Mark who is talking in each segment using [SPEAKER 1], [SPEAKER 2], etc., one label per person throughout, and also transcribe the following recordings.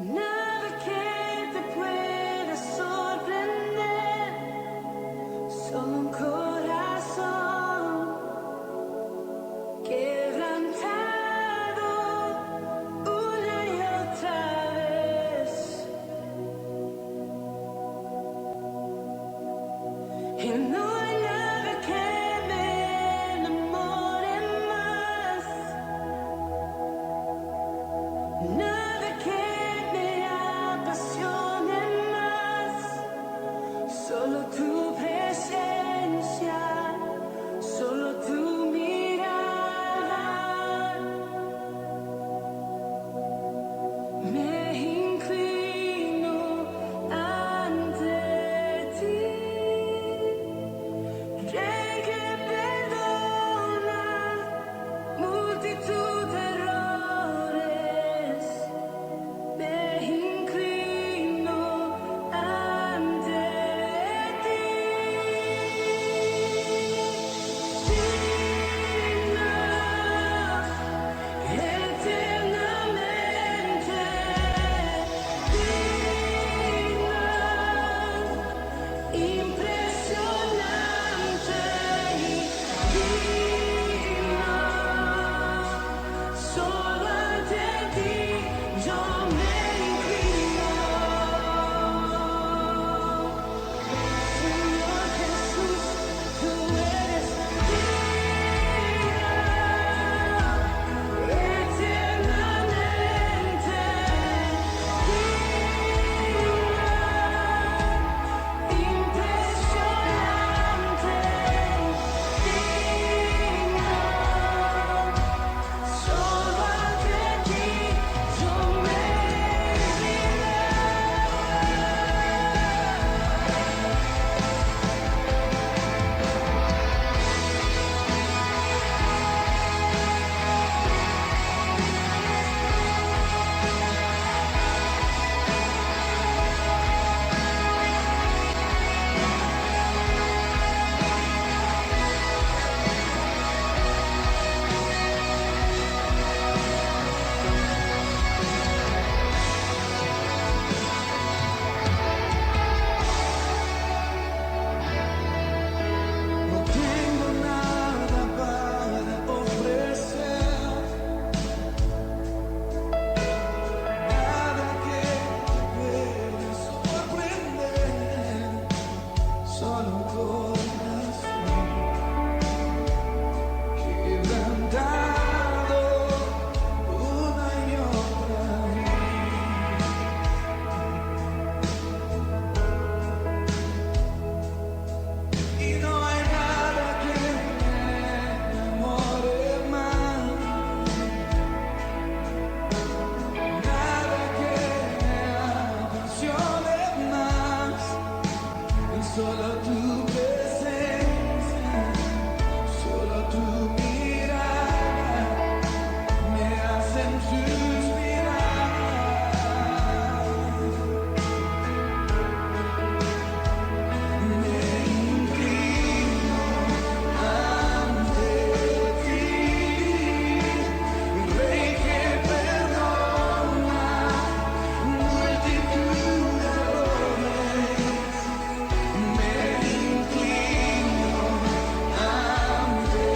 [SPEAKER 1] Nada que te pueda sorprender, solo un corazón quebrantado una y otra vez. Y no hay nada que me enamore más, nada que me apasione más, solo tu presencia, solo tu mirada. Me inclino ante ti, Rey que perdona multitud de errores. Me inclino ante ti, digno, eternamente digno, impresionante y digno. Solo ante ti yo me inclino. Señor Jesús, tú eres digno, eternamente digno, impresionante, digno. Solo ante ti yo me no tengo nada para ofrecer, nada que te pueda sorprender, solo un corazón quebrantado una y otra vez. Y no hay nada que me enamore más, nada que me apasione más, solo tu presencia, solo tu mirada me hacen suspirar. Me inclino ante ti, Rey que perdona multitud de errores. Me inclino ante ti,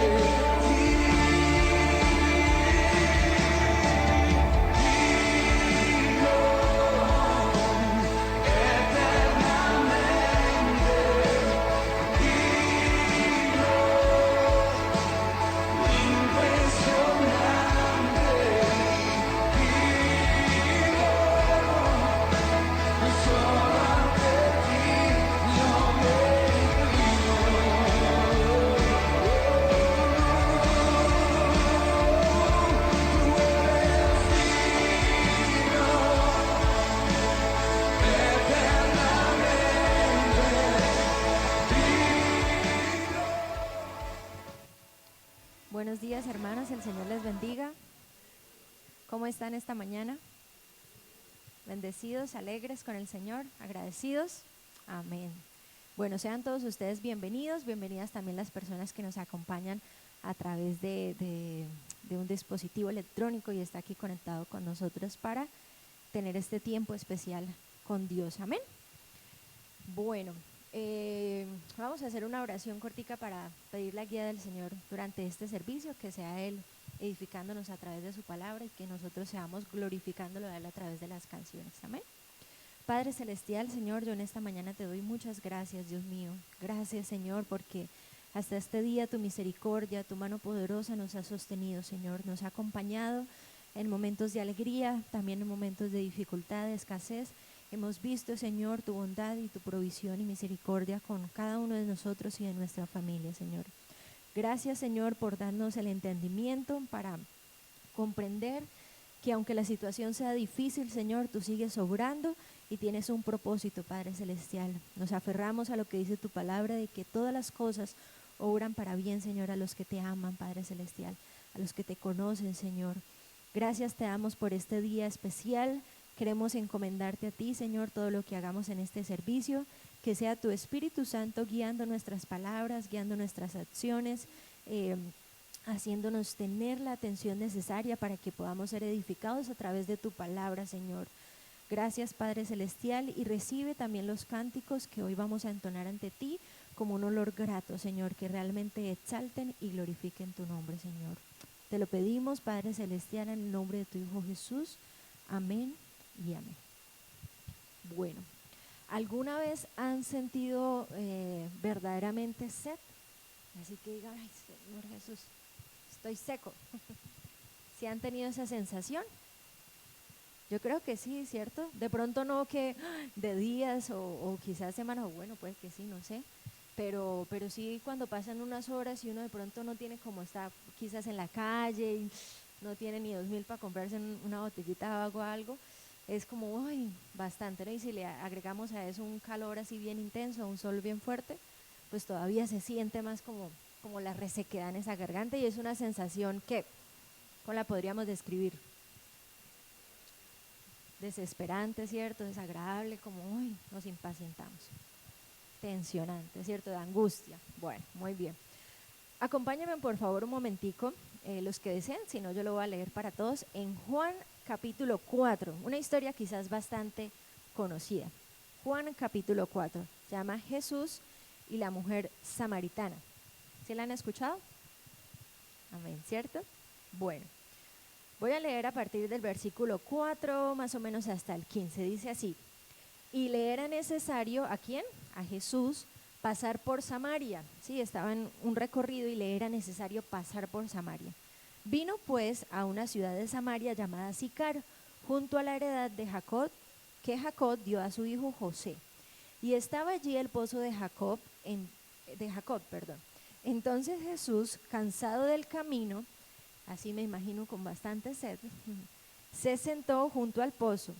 [SPEAKER 2] Buenos días, hermanos, el Señor les bendiga. ¿Cómo están esta mañana? Bendecidos, alegres con el Señor, agradecidos. Amén. Bueno, sean todos ustedes bienvenidos, bienvenidas también las personas que nos acompañan a través de un dispositivo electrónico y está aquí conectado con nosotros para tener este tiempo especial con Dios. Amén. Bueno, vamos a hacer una oración cortica para pedir la guía del Señor durante este servicio, que sea Él edificándonos a través de su palabra y que nosotros seamos glorificándolo a Él a través de las canciones. Amén. Padre Celestial, Señor, yo en esta mañana te doy muchas gracias, Dios mío. Gracias, Señor, porque hasta este día tu misericordia, tu mano poderosa nos ha sostenido, Señor. Nos ha acompañado en momentos de alegría, también en momentos de dificultad, de escasez. Hemos visto, Señor, tu bondad y tu provisión y misericordia con cada uno de nosotros y de nuestra familia, Señor. Gracias, Señor, por darnos el entendimiento para comprender que aunque la situación sea difícil, Señor, tú sigues obrando y tienes un propósito, Padre Celestial. Nos aferramos a lo que dice tu palabra, de que todas las cosas obran para bien, Señor, a los que te aman, Padre Celestial, a los que te conocen, Señor. Gracias te damos por este día especial. Queremos encomendarte a ti, Señor, todo lo que hagamos en este servicio, que sea tu Espíritu Santo guiando nuestras palabras, guiando nuestras acciones, haciéndonos tener la atención necesaria para que podamos ser edificados a través de tu palabra, Señor. Gracias, Padre Celestial, y recibe también los cánticos que hoy vamos a entonar ante ti como un olor grato, Señor, que realmente exalten y glorifiquen tu nombre, Señor. Te lo pedimos, Padre Celestial, en el nombre de tu Hijo Jesús. Amén y amén. Bueno, ¿alguna vez han sentido verdaderamente sed? Así que digan, ay, Señor Jesús, estoy seco. ¿Sí han tenido esa sensación? Yo creo que sí, ¿cierto? De pronto no que de días o quizás semanas, o bueno, pues que sí, no sé. Pero sí cuando pasan unas horas y uno de pronto no tiene como está quizás en la calle y no tiene ni 2.000 para comprarse una botellita de agua o algo, es como, uy, bastante, ¿no? Y si le agregamos a eso un calor así bien intenso, un sol bien fuerte, pues todavía se siente más como la resequedad en esa garganta y es una sensación que, ¿cómo la podríamos describir? Desesperante, ¿cierto? Desagradable, como, uy, nos impacientamos. Tensionante, ¿cierto? De angustia. Bueno, muy bien. Acompáñenme por favor un momentico, los que deseen, si no yo lo voy a leer para todos, en Juan capítulo 4, una historia quizás bastante conocida. Juan capítulo 4, se llama Jesús y la mujer samaritana. ¿Sí la han escuchado? Amén, ¿cierto? Bueno. Voy a leer a partir del versículo 4, más o menos hasta el 15. Dice así: y le era necesario, ¿a quién? A Jesús, pasar por Samaria. Sí, estaba en un recorrido y le era necesario pasar por Samaria. Vino pues a una ciudad de Samaria llamada Sicar, junto a la heredad de Jacob, que Jacob dio a su hijo José. Y estaba allí el pozo de Jacob, perdón. Entonces Jesús, cansado del camino, así me imagino con bastante sed, se sentó junto al pozo.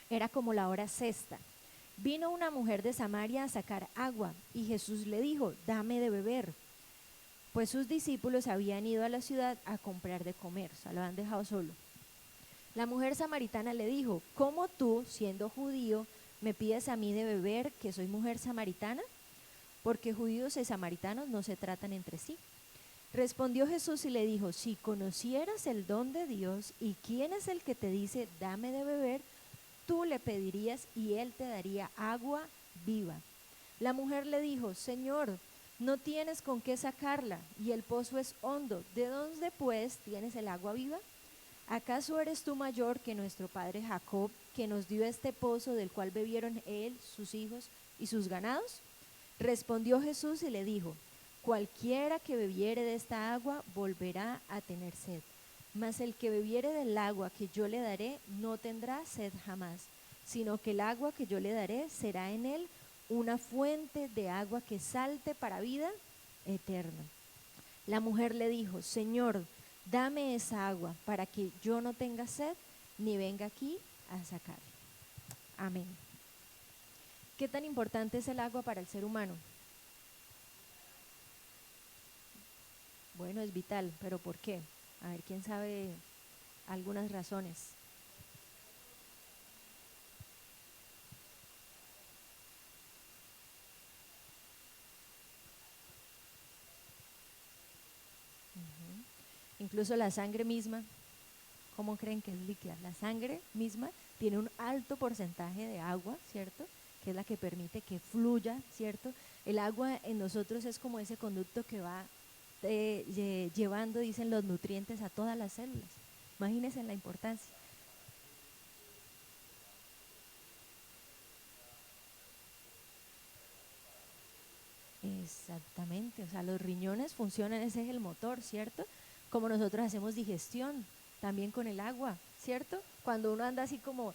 [SPEAKER 2] Era como la hora sexta. Vino una mujer de Samaria a sacar agua y Jesús le dijo, dame de beber. Pues sus discípulos habían ido a la ciudad a comprar de comer, o sea, lo han dejado solo. La mujer samaritana le dijo, ¿cómo tú, siendo judío, me pides a mí de beber, que soy mujer samaritana? Porque judíos y samaritanos no se tratan entre sí. Respondió Jesús y le dijo, si conocieras el don de Dios y quién es el que te dice, dame de beber, tú le pedirías y él te daría agua viva. La mujer le dijo, Señor, no tienes con qué sacarla y el pozo es hondo. ¿De dónde pues tienes el agua viva? ¿Acaso eres tú mayor que nuestro padre Jacob, que nos dio este pozo del cual bebieron él, sus hijos y sus ganados? Respondió Jesús y le dijo, cualquiera que bebiere de esta agua volverá a tener sed, mas el que bebiere del agua que yo le daré no tendrá sed jamás, sino que el agua que yo le daré será en él una fuente de agua que salte para vida eterna. La mujer le dijo, Señor, dame esa agua para que yo no tenga sed ni venga aquí a sacar. Amén. ¿Qué tan importante es el agua para el ser humano? Bueno, es vital, pero ¿por qué? A ver, ¿quién sabe algunas razones? Incluso la sangre misma, ¿cómo creen que es líquida? La sangre misma tiene un alto porcentaje de agua, ¿cierto? Que es la que permite que fluya, ¿cierto? El agua en nosotros es como ese conducto que va llevando, dicen, los nutrientes a todas las células. Imagínense la importancia. Exactamente, o sea, los riñones funcionan, ese es el motor, ¿cierto? Como nosotros hacemos digestión, también con el agua, ¿cierto? Cuando uno anda así como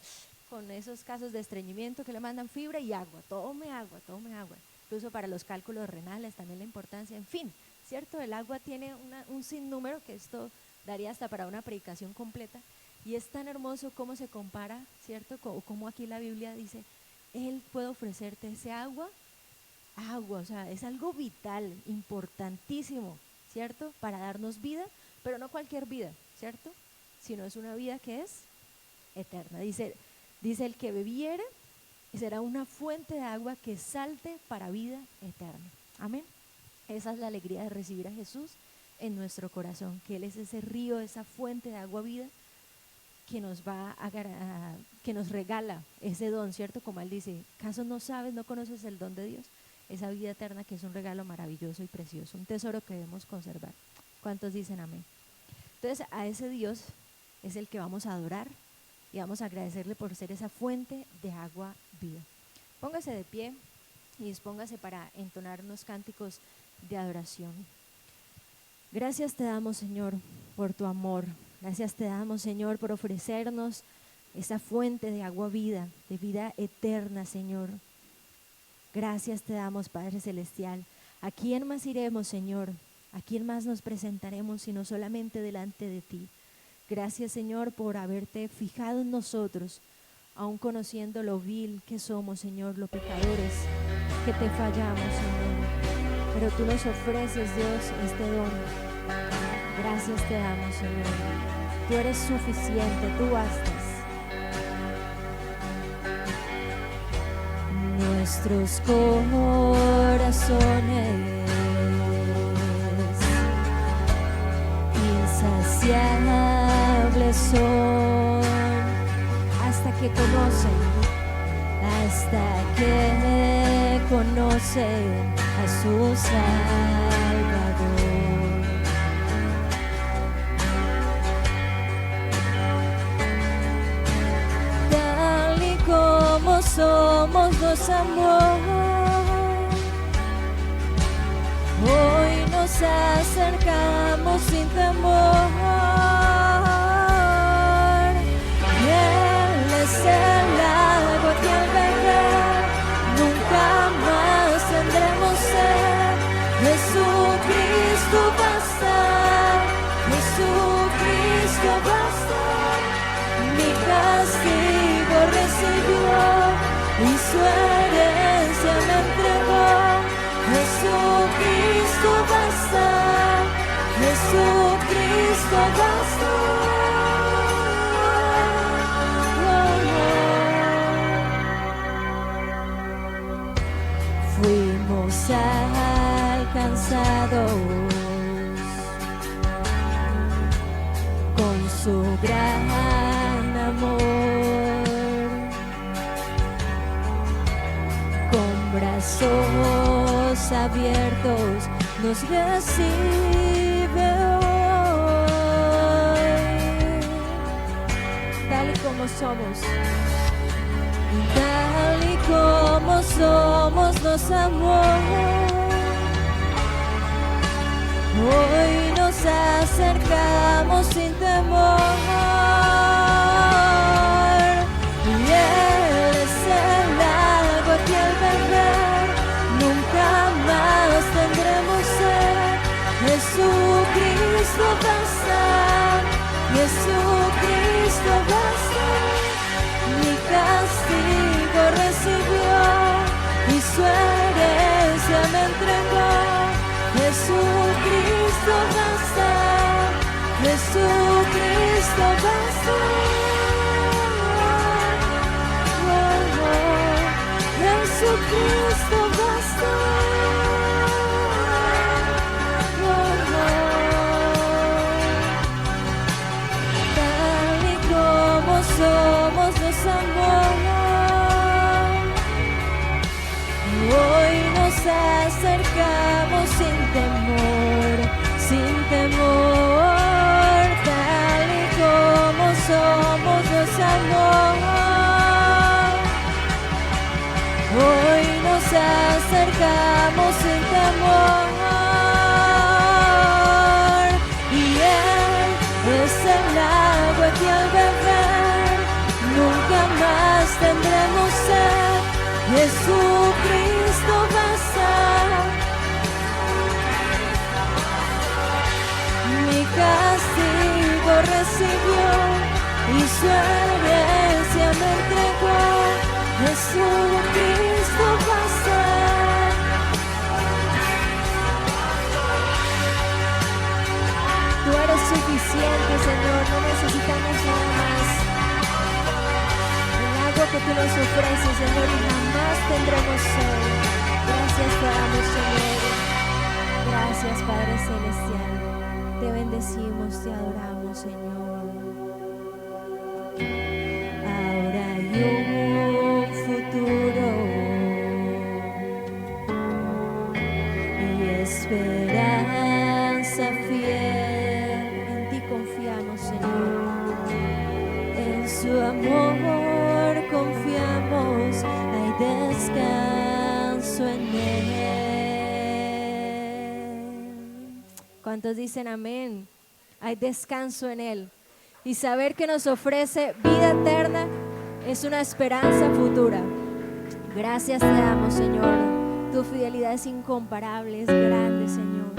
[SPEAKER 2] con esos casos de estreñimiento que le mandan fibra y agua, tome agua, tome agua. Incluso para los cálculos renales también la importancia, en fin, ¿cierto? El agua tiene un sinnúmero, que esto daría hasta para una predicación completa, y es tan hermoso cómo se compara, ¿cierto? Como aquí la Biblia dice, Él puede ofrecerte ese agua, o sea, es algo vital, importantísimo, ¿cierto? Para darnos vida, pero no cualquier vida, ¿cierto? Sino es una vida que es eterna. Dice el que bebiere será una fuente de agua que salte para vida eterna. Amén. Esa es la alegría de recibir a Jesús en nuestro corazón, que Él es ese río, esa fuente de agua vida que nos que nos regala ese don, ¿cierto? Como Él dice, ¿acaso no sabes, no conoces el don de Dios? Esa vida eterna que es un regalo maravilloso y precioso, un tesoro que debemos conservar. ¿Cuántos dicen amén? Entonces a ese Dios es el que vamos a adorar y vamos a agradecerle por ser esa fuente de agua viva. Póngase de pie y dispóngase para entonar unos cánticos de adoración. Gracias te damos, Señor, por tu amor. Gracias te damos, Señor, por ofrecernos esa fuente de agua vida, de vida eterna, Señor. Gracias te damos, Padre Celestial. ¿A quién más iremos, Señor? ¿A quién más nos presentaremos sino solamente delante de ti? Gracias, Señor, por haberte fijado en nosotros, aún conociendo lo vil que somos, Señor, lo pecadores que te fallamos, Señor. Pero tú nos ofreces, Dios, este don. Gracias te damos, Señor. Tú eres suficiente, tú bastas. Nuestros corazones insaciables son hasta que conocen a su Salvador. Tal y como somos nos amó, hoy nos acercamos sin temor. Él es el agua que al beber nunca más tendremos sed. Jesucristo basta, Jesucristo basta. Mi castigo recibió y su herencia me entregó. Jesucristo basta, Jesucristo basta. Fuimos alcanzados con su gran amor, con brazos abiertos nos recibe hoy, tal y como somos. Tal y como somos nos amó, hoy nos acercamos sin temor. Y Él es el agua que al beber nunca más tendremos sed. Jesucristo basta, Jesucristo basta. Mi castigo recibió y su herencia me entregó. Jesucristo basta, Jesucristo basta. Oh, oh, Jesucristo basta. Oh, oh. Tal y como somos nos amamos, acercamos sin temor. Y Él es el agua que al beber nunca más tendremos sed. Jesucristo basta. Mi castigo recibió y su herencia me entregó. Jesucristo basta. Tú eres suficiente, Señor, no necesitamos nada más. El agua que tú nos ofreces, Señor, y jamás tendremos sed. Gracias te damos, Señor. Gracias, Padre Celestial. Te bendecimos, te adoramos, Señor. Ahora hay un futuro y esperanza fiel. En ti confiamos, Señor. En su amor confiamos. Hay descanso en Él. ¿Cuántos dicen amén? Hay descanso en Él. Y saber que nos ofrece vida eterna es una esperanza futura. Gracias te damos, Señor. Tu fidelidad es incomparable, es grande, Señor.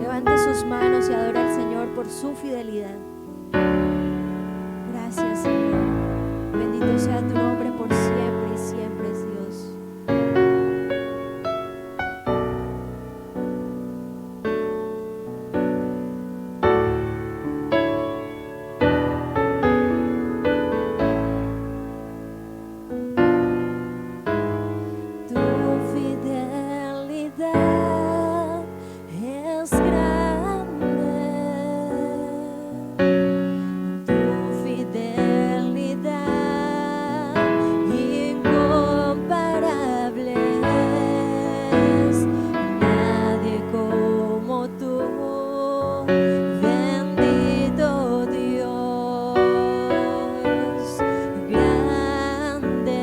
[SPEAKER 2] Levante sus manos y adora al Señor por su fidelidad. Gracias, Señor. Bendito sea tu nombre por siempre y siempre es Dios. Tu fidelidad es grande. Tu fidelidad incomparable es. Nadie como tú, bendito Dios. Grande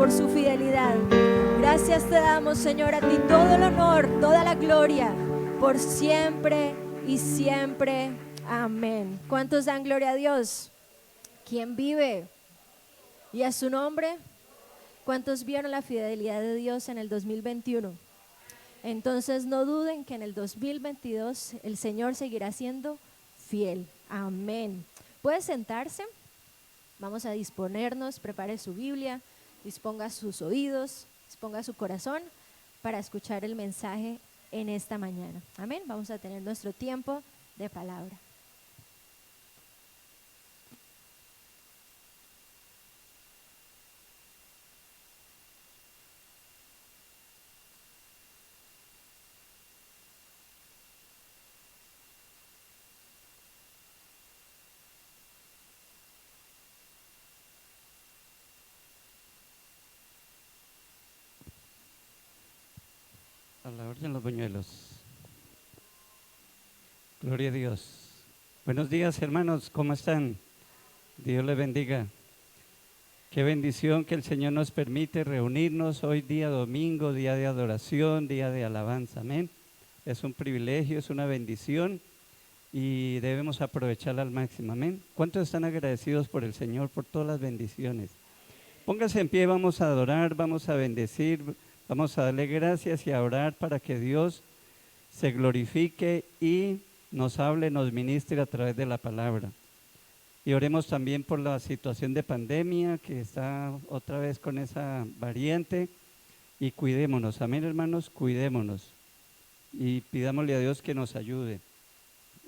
[SPEAKER 2] por su fidelidad. Gracias te damos, Señor, a ti todo el honor, toda la gloria, por siempre y siempre. Amén. ¿Cuántos dan gloria a Dios? ¿Quién vive? ¿Y a su nombre? ¿Cuántos vieron la fidelidad de Dios en el 2021? Entonces no duden que en el 2022 el Señor seguirá siendo fiel. Amén. ¿Puede sentarse? Vamos a disponernos, prepare su Biblia, disponga sus oídos, disponga su corazón para escuchar el mensaje en esta mañana. Amén. Vamos a tener nuestro tiempo de palabra.
[SPEAKER 3] A la orden los buñuelos. Gloria a Dios. Buenos días, hermanos, ¿cómo están? Dios les bendiga. Qué bendición que el Señor nos permite reunirnos hoy día domingo, día de adoración, día de alabanza. Amén. Es un privilegio, es una bendición y debemos aprovecharla al máximo. Amén. ¿Cuántos están agradecidos por el Señor, por todas las bendiciones? Póngase en pie, vamos a adorar, vamos a bendecir, vamos a darle gracias y a orar para que Dios se glorifique y nos hable, nos ministre a través de la palabra. Y oremos también por la situación de pandemia que está otra vez con esa variante y cuidémonos, amén hermanos, cuidémonos y pidámosle a Dios que nos ayude.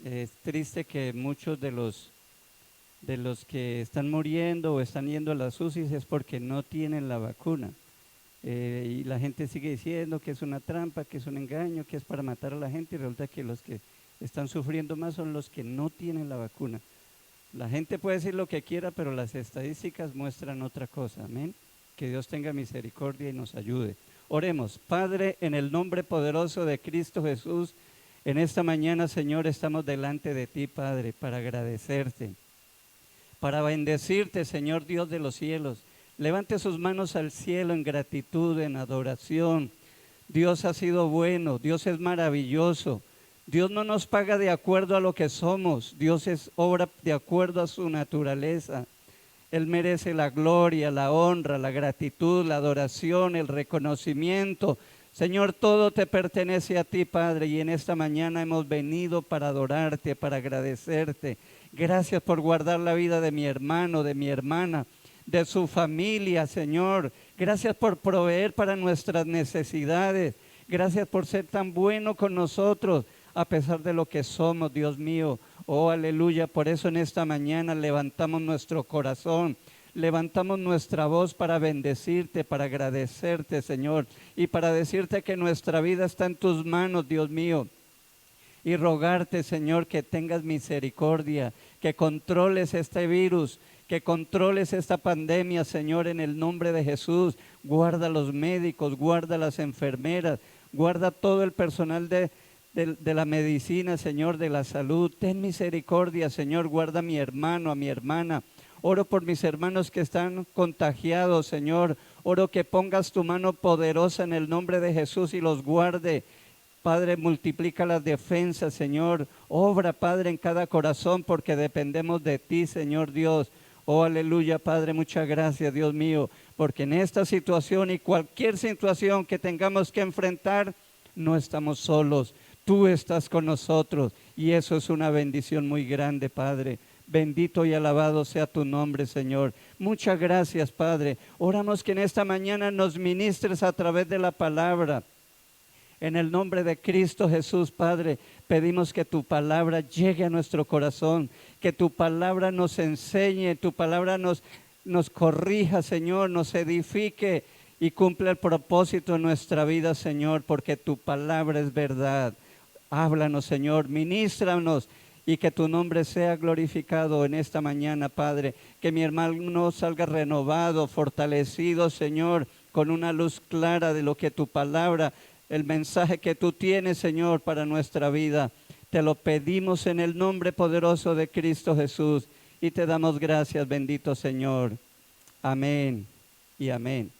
[SPEAKER 3] Es triste que muchos de los que están muriendo o están yendo a las UCIs es porque no tienen la vacuna. Y la gente sigue diciendo que es una trampa, que es un engaño, que es para matar a la gente, y resulta que los que están sufriendo más son los que no tienen la vacuna. La gente puede decir lo que quiera, pero las estadísticas muestran otra cosa, amén. Que Dios tenga misericordia y nos ayude. Oremos. Padre, en el nombre poderoso de Cristo Jesús, en esta mañana, Señor, estamos delante de ti, Padre, para agradecerte, para bendecirte, Señor Dios de los cielos. Levante sus manos al cielo en gratitud, en adoración. Dios ha sido bueno, Dios es maravilloso. Dios no nos paga de acuerdo a lo que somos, Dios obra de acuerdo a su naturaleza. Él merece la gloria, la honra, la gratitud, la adoración, el reconocimiento. Señor, todo te pertenece a ti, Padre, y en esta mañana hemos venido para adorarte, para agradecerte. Gracias por guardar la vida de mi hermano, de mi hermana, de su familia, Señor. Gracias por proveer para nuestras necesidades. Gracias por ser tan bueno con nosotros, a pesar de lo que somos, Dios mío. Oh, aleluya. Por eso en esta mañana levantamos nuestro corazón, levantamos nuestra voz para bendecirte, para agradecerte, Señor, y para decirte que nuestra vida está en tus manos, Dios mío. Y rogarte, Señor, que tengas misericordia, que controles este virus, que controles esta pandemia, Señor, en el nombre de Jesús. Guarda a los médicos, guarda a las enfermeras, guarda todo el personal de la medicina, Señor, de la salud. Ten misericordia, Señor, guarda a mi hermano, a mi hermana. Oro por mis hermanos que están contagiados, Señor. Oro que pongas tu mano poderosa en el nombre de Jesús y los guarde. Padre, multiplica las defensas, Señor. Obra, Padre, en cada corazón porque dependemos de ti, Señor Dios. Oh, aleluya, Padre, muchas gracias, Dios mío, porque en esta situación y cualquier situación que tengamos que enfrentar, no estamos solos. Tú estás con nosotros y eso es una bendición muy grande, Padre. Bendito y alabado sea tu nombre, Señor. Muchas gracias, Padre. Oramos que en esta mañana nos ministres a través de la palabra. En el nombre de Cristo Jesús, Padre, pedimos que tu palabra llegue a nuestro corazón, que tu palabra nos enseñe, tu palabra nos corrija, Señor, nos edifique y cumpla el propósito en nuestra vida, Señor, porque tu palabra es verdad. Háblanos, Señor, ministranos y que tu nombre sea glorificado en esta mañana, Padre. Que mi hermano salga renovado, fortalecido, Señor, con una luz clara de lo que tu palabra, el mensaje que tú tienes, Señor, para nuestra vida. Te lo pedimos en el nombre poderoso de Cristo Jesús y te damos gracias, bendito Señor. Amén y amén.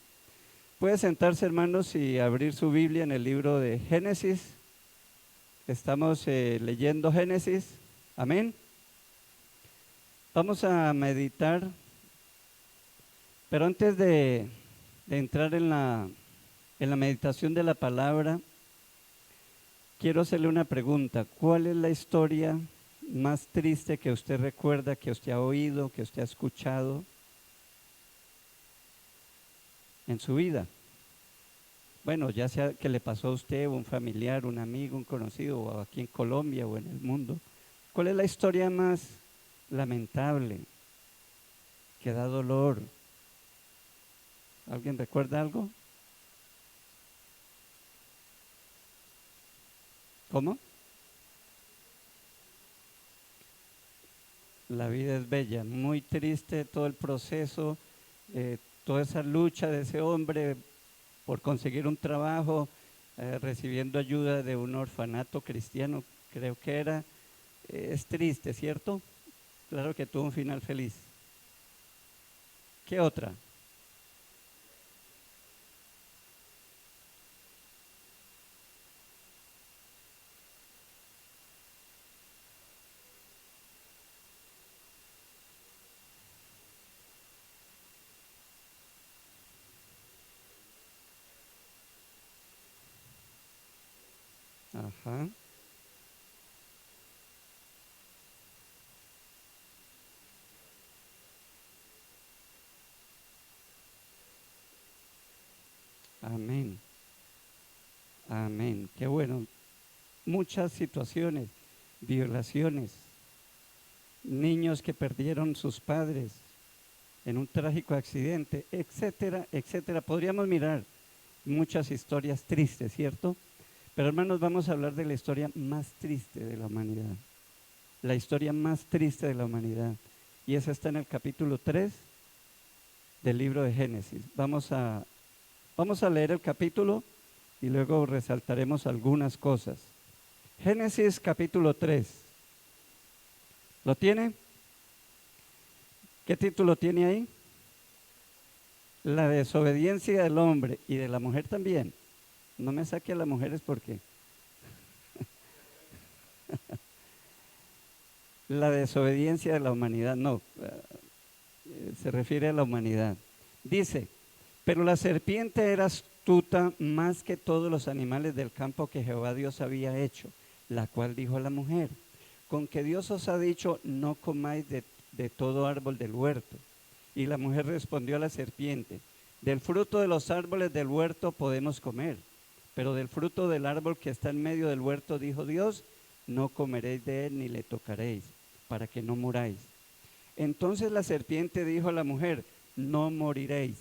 [SPEAKER 3] Puede sentarse, hermanos, y abrir su Biblia en el libro de Génesis. Estamos leyendo Génesis. Amén. Vamos a meditar, pero antes de entrar en la meditación de la palabra, quiero hacerle una pregunta. ¿Cuál es la historia más triste que usted recuerda, que usted ha oído, que usted ha escuchado en su vida? Bueno, ya sea que le pasó a usted, o un familiar, un amigo, un conocido, o aquí en Colombia o en el mundo. ¿Cuál es la historia más lamentable, que da dolor? ¿Alguien recuerda algo? ¿Cómo? La vida es bella, muy triste todo el proceso, toda esa lucha de ese hombre por conseguir un trabajo, recibiendo ayuda de un orfanato cristiano, creo que era. Es triste, ¿cierto? Claro que tuvo un final feliz. ¿Qué otra? Ajá. Amén. Amén. Qué bueno. Muchas situaciones, violaciones, niños que perdieron sus padres en un trágico accidente, etcétera, etcétera. Podríamos mirar muchas historias tristes, ¿cierto? Pero hermanos, vamos a hablar de la historia más triste de la humanidad. La historia más triste de la humanidad. Y esa está en el capítulo 3 del libro de Génesis. Vamos a leer el capítulo y luego resaltaremos algunas cosas. Génesis capítulo 3. ¿Lo tiene? ¿Qué título tiene ahí? La desobediencia del hombre y de la mujer también. No me saque a las mujeres porque la desobediencia de la humanidad, no, se refiere a la humanidad. Dice, pero la serpiente era astuta más que todos los animales del campo que Jehová Dios había hecho, la cual dijo a la mujer, con que Dios os ha dicho, no comáis de todo árbol del huerto. Y la mujer respondió a la serpiente, del fruto de los árboles del huerto podemos comer, pero del fruto del árbol que está en medio del huerto, dijo Dios, no comeréis de él ni le tocaréis, para que no muráis. Entonces la serpiente dijo a la mujer, no moriréis,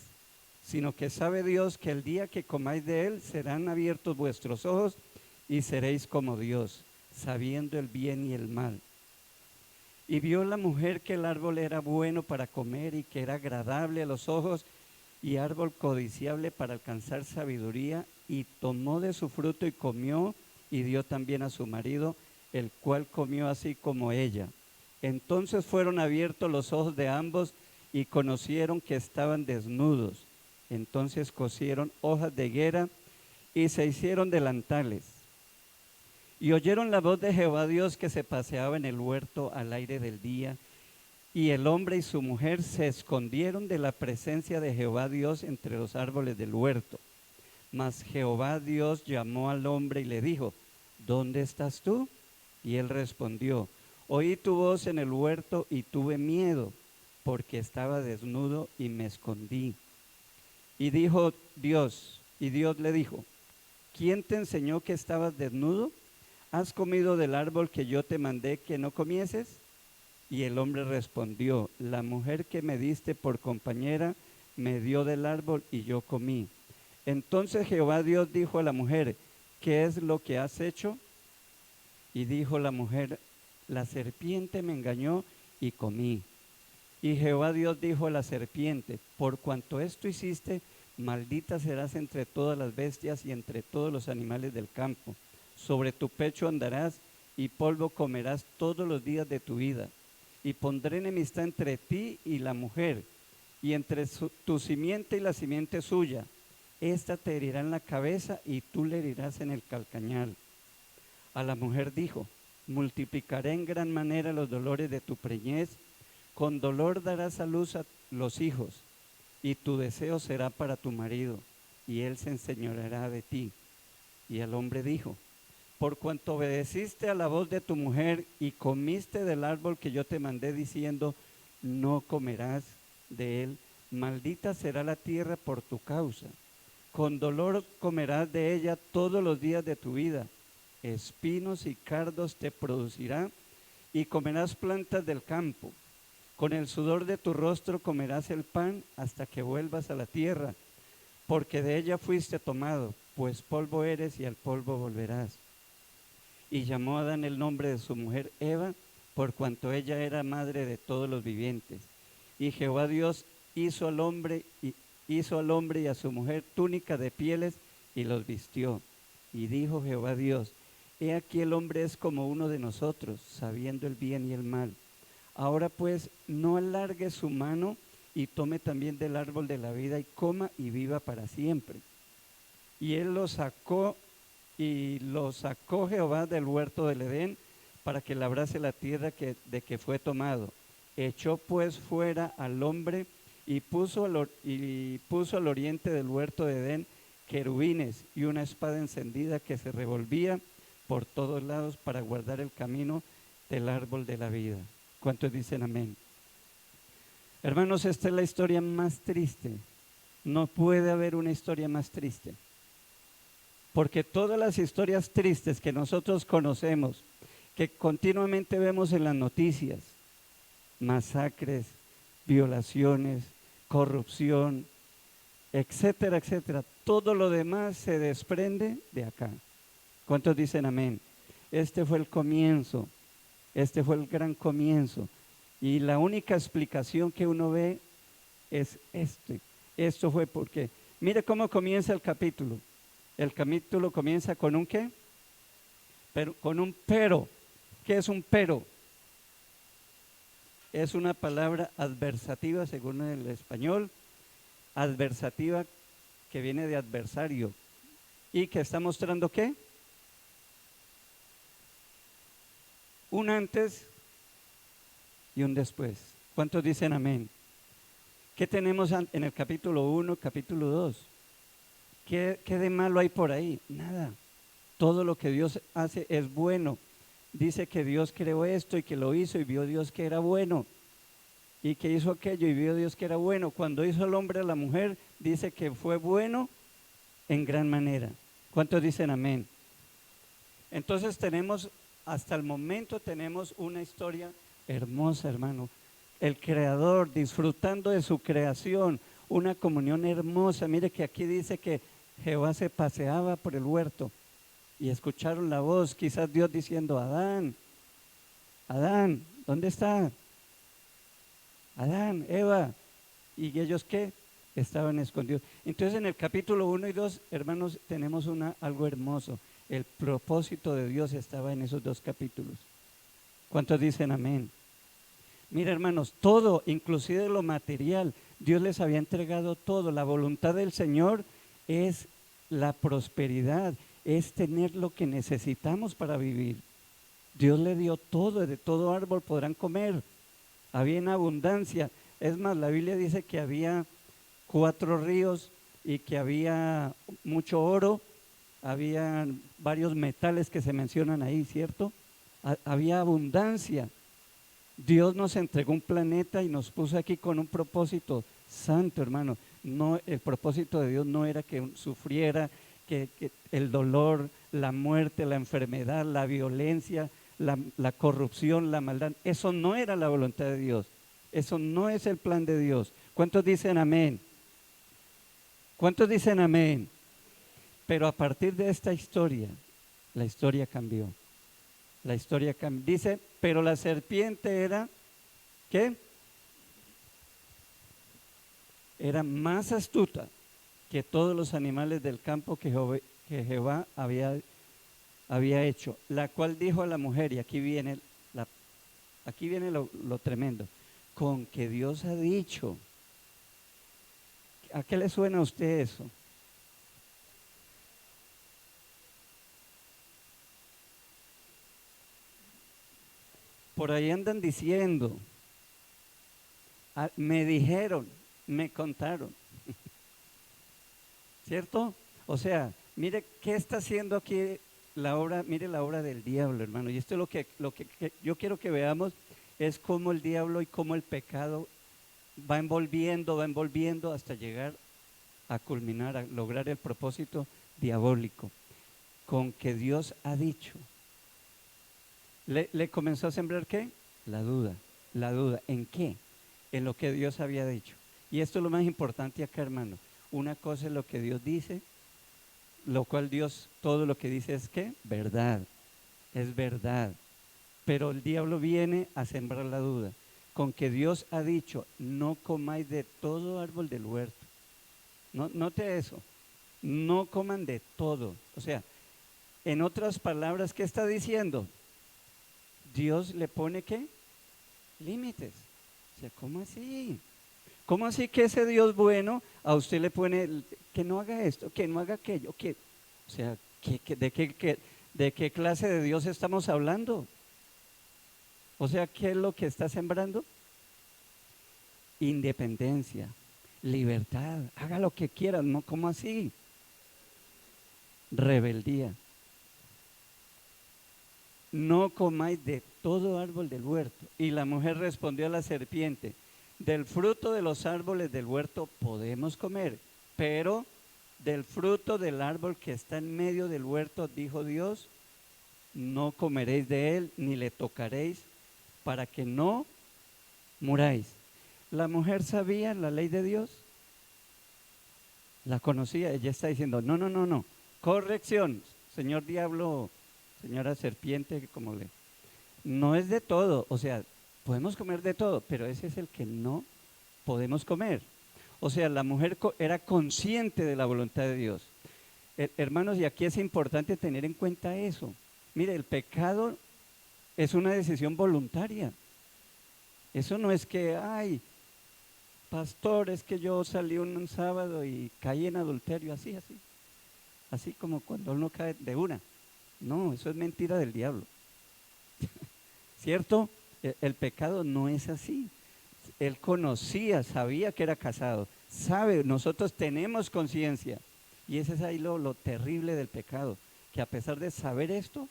[SPEAKER 3] sino que sabe Dios que el día que comáis de él serán abiertos vuestros ojos y seréis como Dios, sabiendo el bien y el mal. Y vio la mujer que el árbol era bueno para comer y que era agradable a los ojos y árbol codiciable para alcanzar sabiduría, y tomó de su fruto y comió y dio también a su marido, el cual comió así como ella. Entonces fueron abiertos los ojos de ambos y conocieron que estaban desnudos. Entonces cosieron hojas de higuera y se hicieron delantales. Y oyeron la voz de Jehová Dios que se paseaba en el huerto al aire del día. Y el hombre y su mujer se escondieron de la presencia de Jehová Dios entre los árboles del huerto. Mas Jehová Dios llamó al hombre y le dijo, ¿dónde estás tú? Y él respondió, oí tu voz en el huerto y tuve miedo, porque estaba desnudo y me escondí. Y dijo Dios, y Dios le dijo, ¿quién te enseñó que estabas desnudo? ¿Has comido del árbol que yo te mandé que no comieses? Y el hombre respondió, la mujer que me diste por compañera me dio del árbol y yo comí. Entonces Jehová Dios dijo a la mujer, ¿qué es lo que has hecho? Y dijo la mujer, la serpiente me engañó y comí. Y Jehová Dios dijo a la serpiente, por cuanto esto hiciste, maldita serás entre todas las bestias y entre todos los animales del campo. Sobre tu pecho andarás y polvo comerás todos los días de tu vida. Y pondré enemistad entre ti y la mujer, y entre tu simiente y la simiente suya. Esta te herirá en la cabeza y tú le herirás en el calcañar. A la mujer dijo: multiplicaré en gran manera los dolores de tu preñez, con dolor darás a luz a los hijos, y tu deseo será para tu marido, y él se enseñoreará de ti. Y el hombre dijo: por cuanto obedeciste a la voz de tu mujer y comiste del árbol que yo te mandé diciendo, no comerás de él, maldita será la tierra por tu causa. Con dolor comerás de ella todos los días de tu vida. Espinos y cardos te producirá y comerás plantas del campo. Con el sudor de tu rostro comerás el pan hasta que vuelvas a la tierra, porque de ella fuiste tomado, pues polvo eres y al polvo volverás. Y llamó a Adán el nombre de su mujer Eva, por cuanto ella era madre de todos los vivientes. Y Jehová Dios hizo al hombre y a su mujer túnica de pieles y los vistió. Y dijo Jehová Dios: he aquí el hombre es como uno de nosotros, sabiendo el bien y el mal. Ahora pues, no alargue su mano y tome también del árbol de la vida y coma y viva para siempre. Y él lo sacó Jehová del huerto del Edén para que labrase la tierra de que fue tomado. Echó pues fuera al hombre y puso al oriente del huerto de Edén querubines y una espada encendida que se revolvía por todos lados para guardar el camino del árbol de la vida. ¿Cuántos dicen amén? Hermanos, esta es la historia más triste. No puede haber una historia más triste. Porque todas las historias tristes que nosotros conocemos, que continuamente vemos en las noticias, masacres, violaciones, corrupción, etcétera, etcétera, todo lo demás se desprende de acá. ¿Cuántos dicen amén? Este fue el comienzo, este fue el gran comienzo. Y la única explicación que uno ve es esto fue porque, mire cómo comienza el capítulo. El capítulo comienza con un ¿qué? Con un pero. ¿Qué es un pero? Es una palabra adversativa según el español, adversativa que viene de adversario y que está mostrando ¿qué? Un antes y un después. ¿Cuántos dicen amén? ¿Qué tenemos en el capítulo 1, capítulo 2? ¿Qué de malo hay por ahí? Nada. Todo lo que Dios hace es bueno. Dice que Dios creó esto y que lo hizo y vio Dios que era bueno. Y que hizo aquello y vio Dios que era bueno. Cuando hizo al hombre a la mujer, dice que fue bueno en gran manera. ¿Cuántos dicen amén? Entonces hasta el momento tenemos una historia hermosa, hermano. El Creador disfrutando de su creación, una comunión hermosa. Mire que aquí dice que Jehová se paseaba por el huerto y escucharon la voz, quizás Dios diciendo: Adán, Adán, ¿dónde está? Adán, Eva. ¿Y ellos qué? Estaban escondidos. Entonces en el capítulo 1 y 2, hermanos, tenemos algo hermoso. El propósito de Dios estaba en esos dos capítulos. ¿Cuántos dicen amén? Mira, hermanos, todo, inclusive lo material, Dios les había entregado todo. La voluntad del Señor es la prosperidad, es tener lo que necesitamos para vivir. Dios le dio todo, de todo árbol podrán comer. Había en abundancia. Es más, la Biblia dice que había 4 ríos y que había mucho oro, había varios metales que se mencionan ahí, ¿cierto? Había abundancia. Dios nos entregó un planeta y nos puso aquí con un propósito santo, hermano. No, el propósito de Dios no era que sufriera, que el dolor, la muerte, la enfermedad, la violencia, la corrupción, la maldad. Eso no era la voluntad de Dios. Eso no es el plan de Dios. ¿Cuántos dicen amén? ¿Cuántos dicen amén? Pero a partir de esta historia, la historia cambió. La historia cambió. Dice, pero la serpiente era, ¿qué? Era más astuta que todos los animales del campo que Jehová había hecho, la cual dijo a la mujer, y aquí viene lo tremendo, con que Dios ha dicho. ¿A qué le suena a usted eso? por ahí andan diciendo, me dijeron, me contaron, ¿cierto? O sea, mire qué está haciendo aquí la obra, mire la obra del diablo, hermano. Y esto es que yo quiero que veamos, es cómo el diablo y cómo el pecado va envolviendo hasta llegar a culminar, a lograr el propósito diabólico, con que Dios ha dicho. Le comenzó a sembrar ¿qué? La duda. ¿En qué? En lo que Dios había dicho. Y esto es lo más importante acá, hermano. Una cosa es lo que Dios dice, lo cual Dios, todo lo que dice es ¿qué? Verdad, es verdad. Pero el diablo viene a sembrar la duda, con que Dios ha dicho, no comáis de todo árbol del huerto. No, note eso, no coman de todo. O sea, en otras palabras, ¿qué está diciendo? Dios le pone ¿qué? Límites. O sea, ¿cómo así? ¿Cómo así que ese Dios bueno a usted le pone que no haga esto, que no haga aquello? O sea, ¿de qué clase de Dios estamos hablando? O sea, ¿qué es lo que está sembrando? Independencia, libertad, haga lo que quiera, ¿no? ¿Cómo así? Rebeldía. No comáis de todo árbol del huerto. Y la mujer respondió a la serpiente, del fruto de los árboles del huerto podemos comer, pero del fruto del árbol que está en medio del huerto, dijo Dios, no comeréis de él, ni le tocaréis, para que no muráis. La mujer sabía la ley de Dios, la conocía, ella está diciendo, no, corrección, señor diablo, señora serpiente, no es de todo, o sea, podemos comer de todo, pero ese es el que no podemos comer. O sea, la mujer era consciente de la voluntad de Dios. Hermanos, y aquí es importante tener en cuenta eso. Mire, el pecado es una decisión voluntaria. Eso no es que, ay, pastor, es que yo salí un sábado y caí en adulterio, así como cuando uno cae de una. No, eso es mentira del diablo. ¿Cierto? El pecado no es así. Él conocía, sabía que era casado, nosotros tenemos conciencia. Y ese es ahí lo terrible del pecado, que a pesar de saber esto,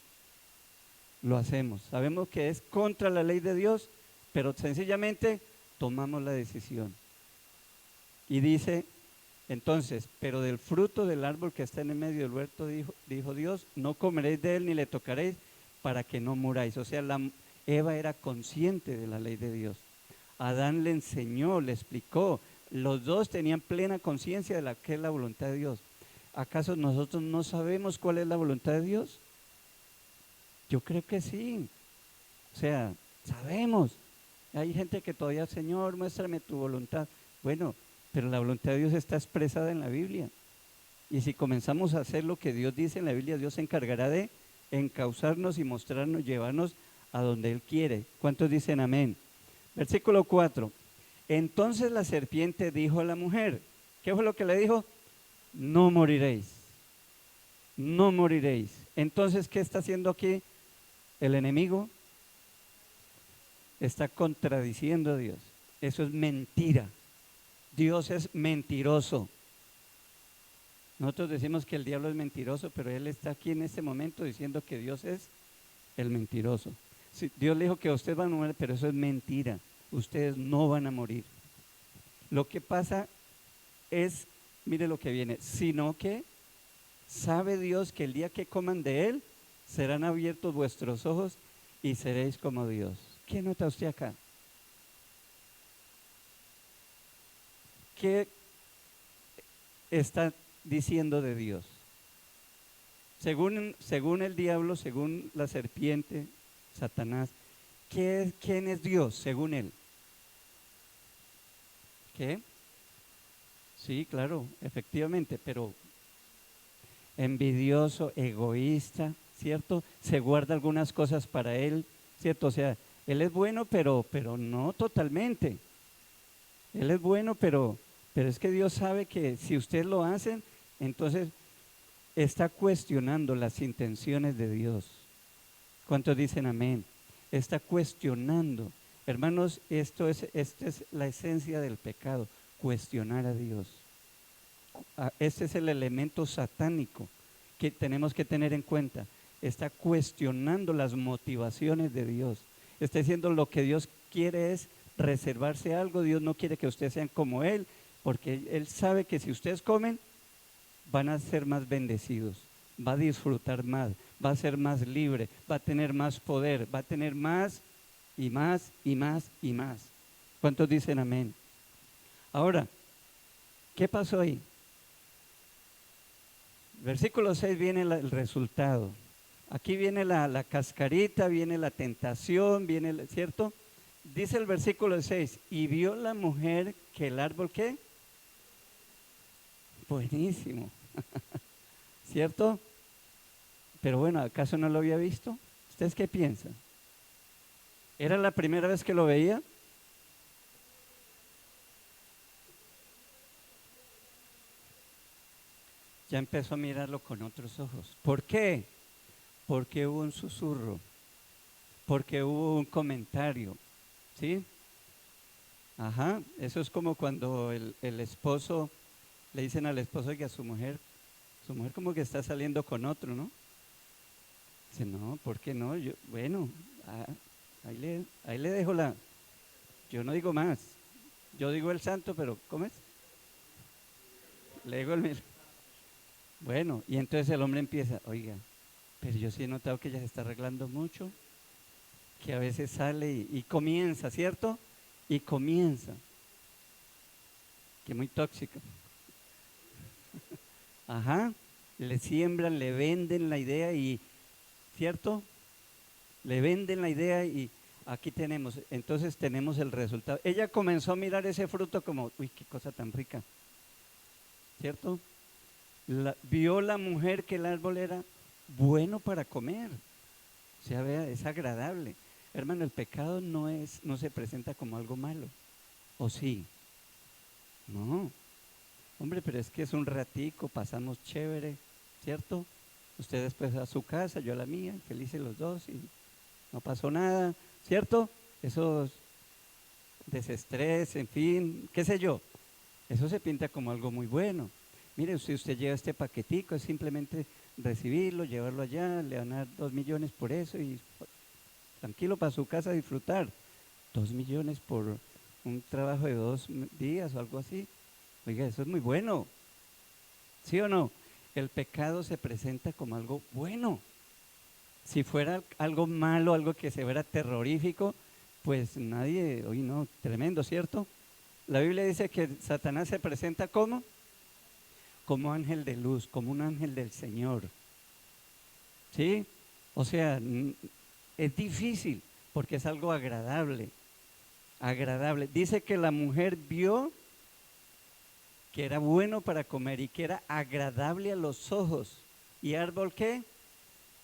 [SPEAKER 3] lo hacemos. Sabemos que es contra la ley de Dios, pero sencillamente tomamos la decisión. Y dice, entonces, pero del fruto del árbol que está en el medio del huerto, dijo Dios, no comeréis de él ni le tocaréis para que no muráis. O sea, Eva era consciente de la ley de Dios. Adán le enseñó, le explicó. Los dos tenían plena conciencia de la que es la voluntad de Dios. ¿Acaso nosotros no sabemos cuál es la voluntad de Dios? Yo creo que sí. O sea, sabemos. Hay gente que todavía, Señor, muéstrame tu voluntad. Bueno, pero la voluntad de Dios está expresada en la Biblia. Y si comenzamos a hacer lo que Dios dice en la Biblia, Dios se encargará de encauzarnos y mostrarnos, llevarnos a donde Él quiere. ¿Cuántos dicen amén? Versículo 4. Entonces la serpiente dijo a la mujer, ¿qué fue lo que le dijo? No moriréis, no moriréis. Entonces, ¿qué está haciendo aquí el enemigo? Está contradiciendo a Dios. Eso es mentira. Dios es mentiroso. Nosotros decimos que el diablo es mentiroso, pero él está aquí en este momento diciendo que Dios es el mentiroso. Sí, Dios le dijo que ustedes van a morir, pero eso es mentira. Ustedes no van a morir. Lo que pasa es, mire lo que viene, sino que sabe Dios que el día que coman de él, serán abiertos vuestros ojos y seréis como Dios. ¿Qué nota usted acá? ¿Qué está diciendo de Dios? Según el diablo, según la serpiente, Satanás, ¿quién es Dios según él? ¿Qué? Sí, claro, efectivamente, pero envidioso, egoísta, ¿cierto? Se guarda algunas cosas para él, ¿cierto? O sea, él es bueno, pero no totalmente. Él es bueno, pero es que Dios sabe que si ustedes lo hacen, entonces está cuestionando las intenciones de Dios. ¿Cuántos dicen amén? está cuestionando. Hermanos, esta es la esencia del pecado, cuestionar a Dios. Este es el elemento satánico que tenemos que tener en cuenta. Está cuestionando las motivaciones de Dios. Está diciendo lo que Dios quiere es reservarse algo. Dios no quiere que ustedes sean como Él, porque Él sabe que si ustedes comen, van a ser más bendecidos, va a disfrutar más, va a ser más libre, va a tener más poder, va a tener más y más y más y más. ¿Cuántos dicen amén? Ahora, ¿qué pasó ahí? Versículo 6 viene el resultado. Aquí viene la cascarita, viene la tentación, viene, ¿cierto? Dice el versículo 6, y vio la mujer que el árbol, ¿qué? Buenísimo, ¿cierto? Pero bueno, ¿acaso no lo había visto? ¿Ustedes qué piensan? ¿Era la primera vez que lo veía? Ya empezó a mirarlo con otros ojos. ¿Por qué? Porque hubo un susurro, porque hubo un comentario, ¿sí? Ajá, eso es como cuando el esposo, le dicen al esposo que a su mujer como que está saliendo con otro, ¿no? Dice, no, ¿por qué no? Bueno, ahí le dejo yo no digo más, yo digo el santo, pero ¿cómo es? Le digo el. Bueno, y entonces el hombre empieza, oiga, pero yo sí he notado que ella se está arreglando mucho, que a veces sale y comienza, ¿cierto? Y comienza, que muy tóxica. Ajá, le siembran, le venden la idea y, ¿cierto? Le venden la idea y aquí entonces tenemos el resultado. Ella comenzó a mirar ese fruto como, uy, qué cosa tan rica, ¿cierto? Vio la mujer que el árbol era bueno para comer, o sea, vea, es agradable. Hermano, el pecado no se presenta como algo malo, ¿o sí? No, hombre, pero es que es un ratico, pasamos chévere, ¿cierto? Usted después a su casa, yo a la mía, felices los dos y no pasó nada, ¿cierto? Esos desestrés, en fin, qué sé yo, eso se pinta como algo muy bueno. Mire, usted lleva este paquetico, es simplemente recibirlo, llevarlo allá, le van a dar 2 millones por eso y tranquilo para su casa a disfrutar. 2 millones por un trabajo de 2 días o algo así. Oiga, eso es muy bueno, ¿sí o no? El pecado se presenta como algo bueno. Si fuera algo malo, algo que se fuera terrorífico, pues nadie, hoy no, tremendo, ¿cierto? La Biblia dice que Satanás se presenta como ángel de luz, como un ángel del Señor. ¿Sí? O sea, es difícil porque es algo agradable. Agradable. Dice que la mujer vio que era bueno para comer y que era agradable a los ojos. ¿Y árbol qué?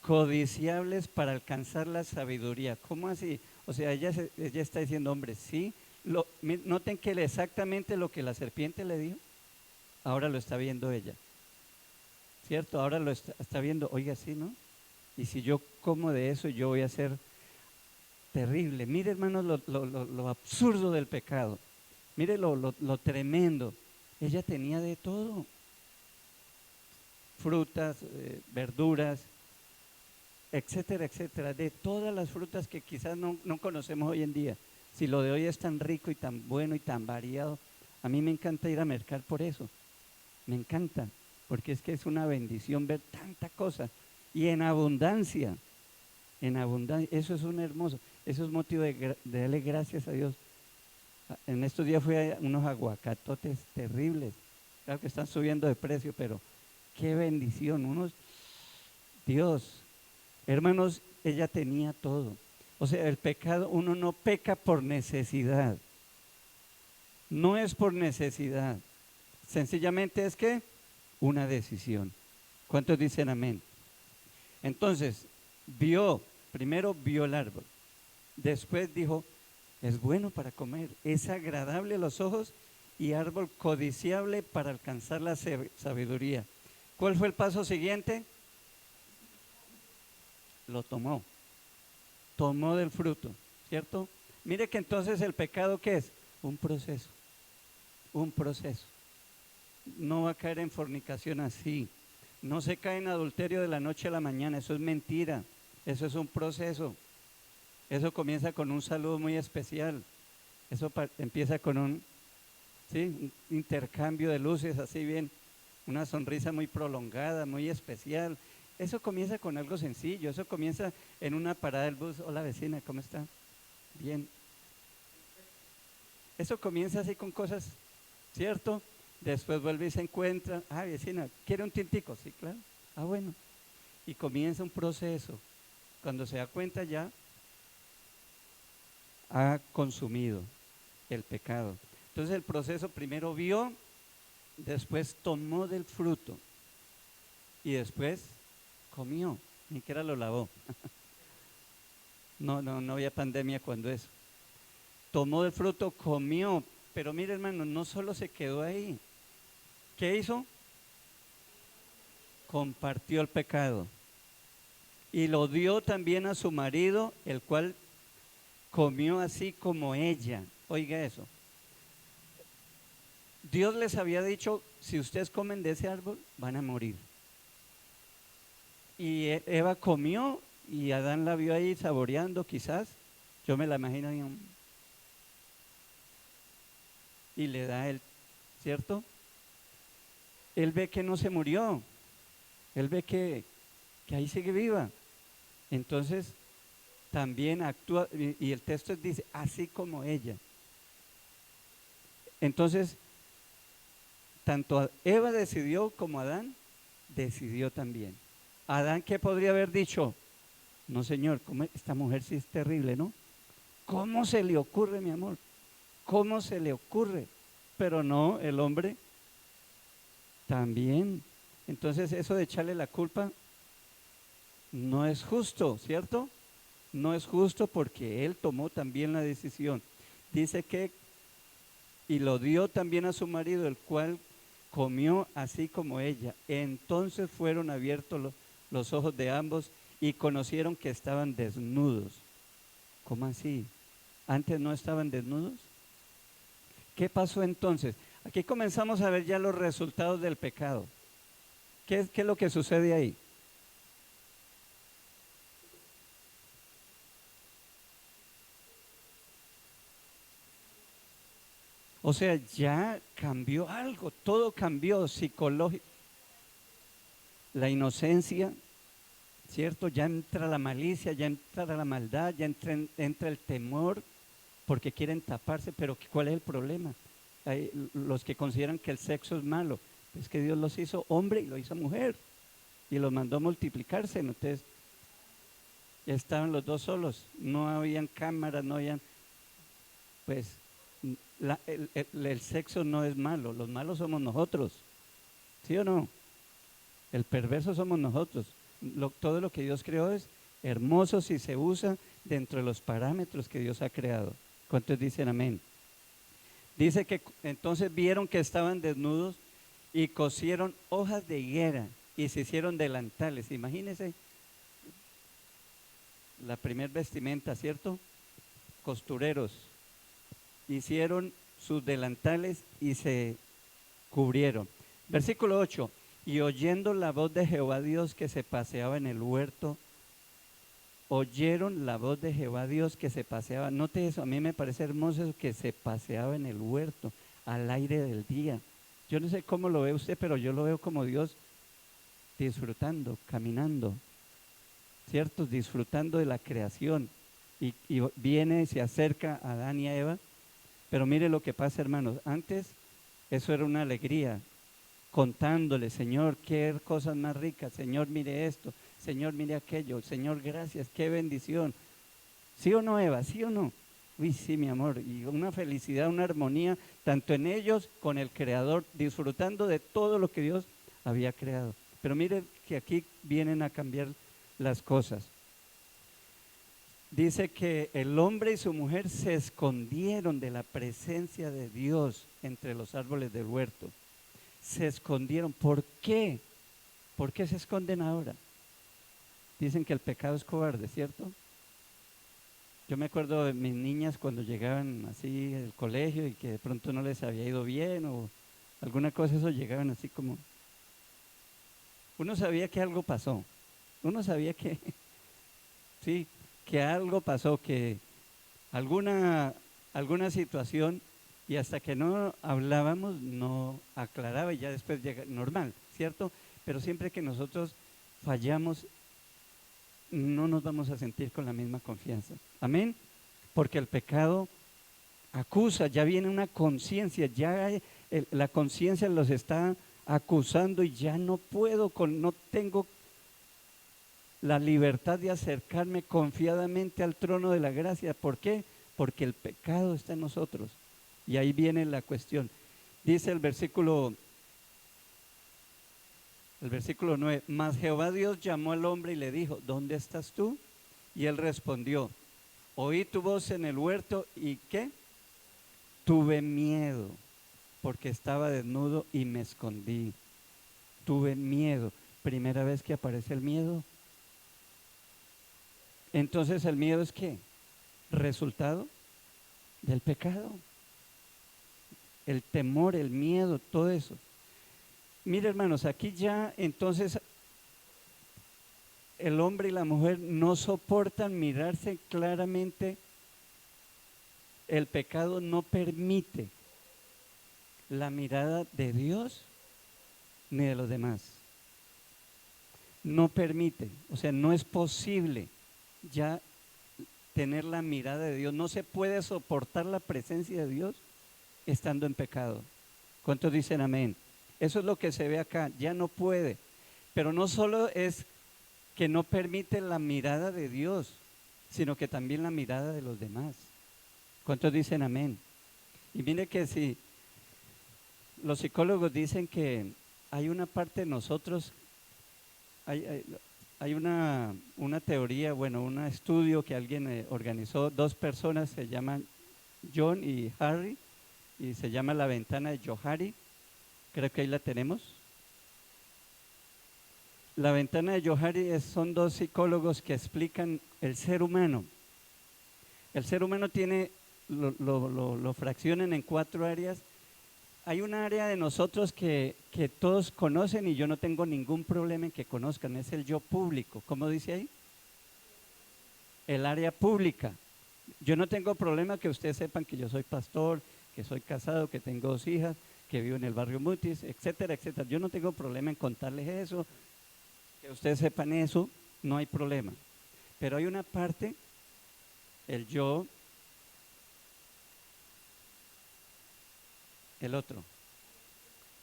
[SPEAKER 3] Codiciables para alcanzar la sabiduría. ¿Cómo así? O sea, ella está diciendo, hombre, sí. Noten que exactamente lo que la serpiente le dijo, ahora lo está viendo ella, ¿cierto? Ahora lo está viendo, oiga, sí, ¿no? Y si yo como de eso, yo voy a ser terrible. Mire, hermanos, lo absurdo del pecado. Mire lo tremendo. Ella tenía de todo. Frutas, verduras, etcétera, etcétera. De todas las frutas que quizás no conocemos hoy en día. Si lo de hoy es tan rico y tan bueno y tan variado, a mí me encanta ir a mercar por eso. Me encanta, porque es que es una bendición ver tanta cosa y en abundancia, eso es un hermoso, eso es motivo de darle gracias a Dios. En estos días fui a unos aguacatotes terribles, claro que están subiendo de precio, pero qué bendición, Dios, hermanos, ella tenía todo. O sea, el pecado, uno no peca por necesidad, no es por necesidad. Sencillamente es que una decisión. ¿Cuántos dicen amén? Entonces, primero vio el árbol, después dijo, es bueno para comer, es agradable a los ojos y árbol codiciable para alcanzar la sabiduría. ¿Cuál fue el paso siguiente? Lo tomó tomó del fruto, ¿cierto? Mire que entonces el pecado, ¿qué es? Un proceso, un proceso. No va a caer en fornicación así, no se cae en adulterio de la noche a la mañana, eso es mentira, eso es un proceso. Eso comienza con un saludo muy especial, eso empieza con un intercambio de luces así bien, una sonrisa muy prolongada, muy especial. Eso comienza con algo sencillo, eso comienza en una parada del bus. Hola vecina, ¿cómo está? Bien. Eso comienza así con cosas, ¿cierto? Después vuelve y se encuentra, vecina, ¿quiere un tintico? Sí, claro. Bueno. Y comienza un proceso. Cuando se da cuenta ya ha consumido el pecado. Entonces el proceso primero vio, después tomó del fruto y después comió, ni siquiera lo lavó. No había pandemia cuando eso. Tomó del fruto, comió, pero mire hermano, no solo se quedó ahí. ¿Qué hizo? Compartió el pecado y lo dio también a su marido, el cual comió así como ella. Oiga eso. Dios les había dicho, si ustedes comen de ese árbol, van a morir. Y Eva comió y Adán la vio ahí saboreando quizás. Yo me la imagino ahí. Y le da él, ¿cierto? Él ve que no se murió. Él ve que ahí sigue viva. Entonces también actúa, y el texto dice, así como ella. Entonces, tanto Eva decidió como Adán decidió también. Adán, ¿qué podría haber dicho? No, Señor, esta mujer sí es terrible, ¿no? ¿Cómo se le ocurre, mi amor? ¿Cómo se le ocurre? Pero no, el hombre también. Entonces, eso de echarle la culpa no es justo, ¿cierto? No es justo porque él tomó también la decisión. Dice que, y lo dio también a su marido, el cual comió así como ella. Entonces fueron abiertos los ojos de ambos y conocieron que estaban desnudos. ¿Cómo así? ¿Antes no estaban desnudos? ¿Qué pasó entonces? Aquí comenzamos a ver ya los resultados del pecado. ¿Qué es lo que sucede ahí? O sea, ya cambió algo, todo cambió psicológico. La inocencia, ¿cierto? Ya entra la malicia, ya entra la maldad, ya entra el temor, porque quieren taparse, pero ¿cuál es el problema? Hay los que consideran que el sexo es malo, es que Dios los hizo hombre y lo hizo mujer, y los mandó a multiplicarse, entonces estaban los dos solos, no habían cámaras, no habían, pues el sexo no es malo, los malos somos nosotros, ¿sí o no? El perverso somos nosotros. Todo lo que Dios creó es hermoso si se usa dentro de los parámetros que Dios ha creado. ¿Cuántos dicen amén? Dice que entonces vieron que estaban desnudos y cosieron hojas de higuera y se hicieron delantales. Imagínense la primer vestimenta, ¿cierto? Costureros hicieron sus delantales y se cubrieron. Versículo 8. Y oyendo la voz de Jehová Dios que se paseaba en el huerto, oyeron la voz de Jehová Dios que se paseaba. Note eso, a mí me parece hermoso eso, que se paseaba en el huerto, al aire del día. Yo no sé cómo lo ve usted, pero yo lo veo como Dios disfrutando, caminando, ¿cierto? Disfrutando de la creación. Y viene y se acerca a Adán y a Eva. Pero mire lo que pasa, hermanos. Antes eso era una alegría, contándole, Señor, qué cosas más ricas, Señor, mire esto, Señor, mire aquello, Señor, gracias, qué bendición. ¿Sí o no, Eva? ¿Sí o no? Uy, sí, mi amor, y una felicidad, una armonía, tanto en ellos, con el Creador, disfrutando de todo lo que Dios había creado. Pero mire que aquí vienen a cambiar las cosas. Dice que el hombre y su mujer se escondieron de la presencia de Dios entre los árboles del huerto. Se escondieron. ¿Por qué? ¿Por qué se esconden ahora? Dicen que el pecado es cobarde, ¿cierto? Yo me acuerdo de mis niñas cuando llegaban así del colegio y que de pronto no les había ido bien o alguna cosa, eso llegaban así como, uno sabía que algo pasó, uno sabía que, sí, que algo pasó, que alguna situación, y hasta que no hablábamos no aclaraba y ya después llega normal, ¿cierto? Pero siempre que nosotros fallamos no nos vamos a sentir con la misma confianza. Amén. Porque el pecado acusa, ya viene una conciencia, la conciencia los está acusando y ya no puedo, no tengo la libertad de acercarme confiadamente al trono de la gracia. ¿Por qué? Porque el pecado está en nosotros. Y ahí viene la cuestión. Dice el versículo 9, mas Jehová Dios llamó al hombre y le dijo, ¿dónde estás tú? Y él respondió, oí tu voz en el huerto y ¿qué? Tuve miedo porque estaba desnudo y me escondí. Tuve miedo. Primera vez que aparece el miedo. Entonces el miedo es ¿qué? Resultado del pecado. El temor, el miedo, todo eso. Mire, hermanos, aquí ya entonces el hombre y la mujer no soportan mirarse claramente. El pecado no permite la mirada de Dios ni de los demás. No permite, o sea, no es posible ya tener la mirada de Dios. No se puede soportar la presencia de Dios estando en pecado. ¿Cuántos dicen amén? Eso es lo que se ve acá, ya no puede. Pero no solo es que no permite la mirada de Dios, sino que también la mirada de los demás. ¿Cuántos dicen amén? Y mire que si los psicólogos dicen que hay una parte de nosotros, hay una teoría, bueno, un estudio que alguien organizó, dos personas se llaman John y Harry, y se llama La Ventana de Johari, creo que ahí la tenemos. La Ventana de Johari son dos psicólogos que explican el ser humano. El ser humano tiene, lo fraccionan en 4 áreas. Hay un área de nosotros que todos conocen y yo no tengo ningún problema en que conozcan, es el yo público. ¿Cómo dice ahí? El área pública. Yo no tengo problema que ustedes sepan que yo soy pastor, que soy casado, que tengo 2 hijas, que vivo en el barrio Mutis, etcétera, etcétera. Yo no tengo problema en contarles eso, que ustedes sepan eso, no hay problema. Pero hay una parte, el yo, el otro,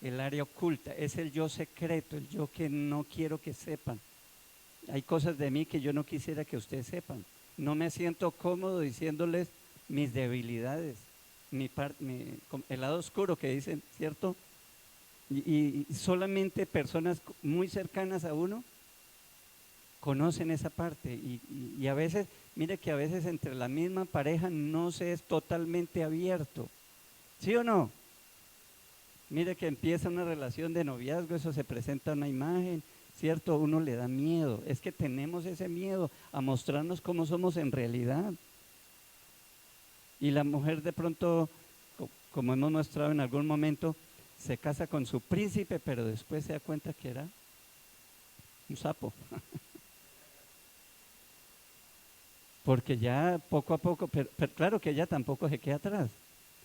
[SPEAKER 3] el área oculta, es el yo secreto, el yo que no quiero que sepan. Hay cosas de mí que yo no quisiera que ustedes sepan. No me siento cómodo diciéndoles mis debilidades, el lado oscuro que dicen, ¿cierto? Y solamente personas muy cercanas a uno conocen esa parte. Y a veces, mire que a veces entre la misma pareja no se es totalmente abierto. ¿Sí o no? Mire que empieza una relación de noviazgo, eso se presenta una imagen, ¿cierto? Uno le da miedo, es que tenemos ese miedo a mostrarnos cómo somos en realidad. Y la mujer de pronto, como hemos mostrado en algún momento, se casa con su príncipe, pero después se da cuenta que era un sapo. Porque ya poco a poco, pero claro que ella tampoco se queda atrás.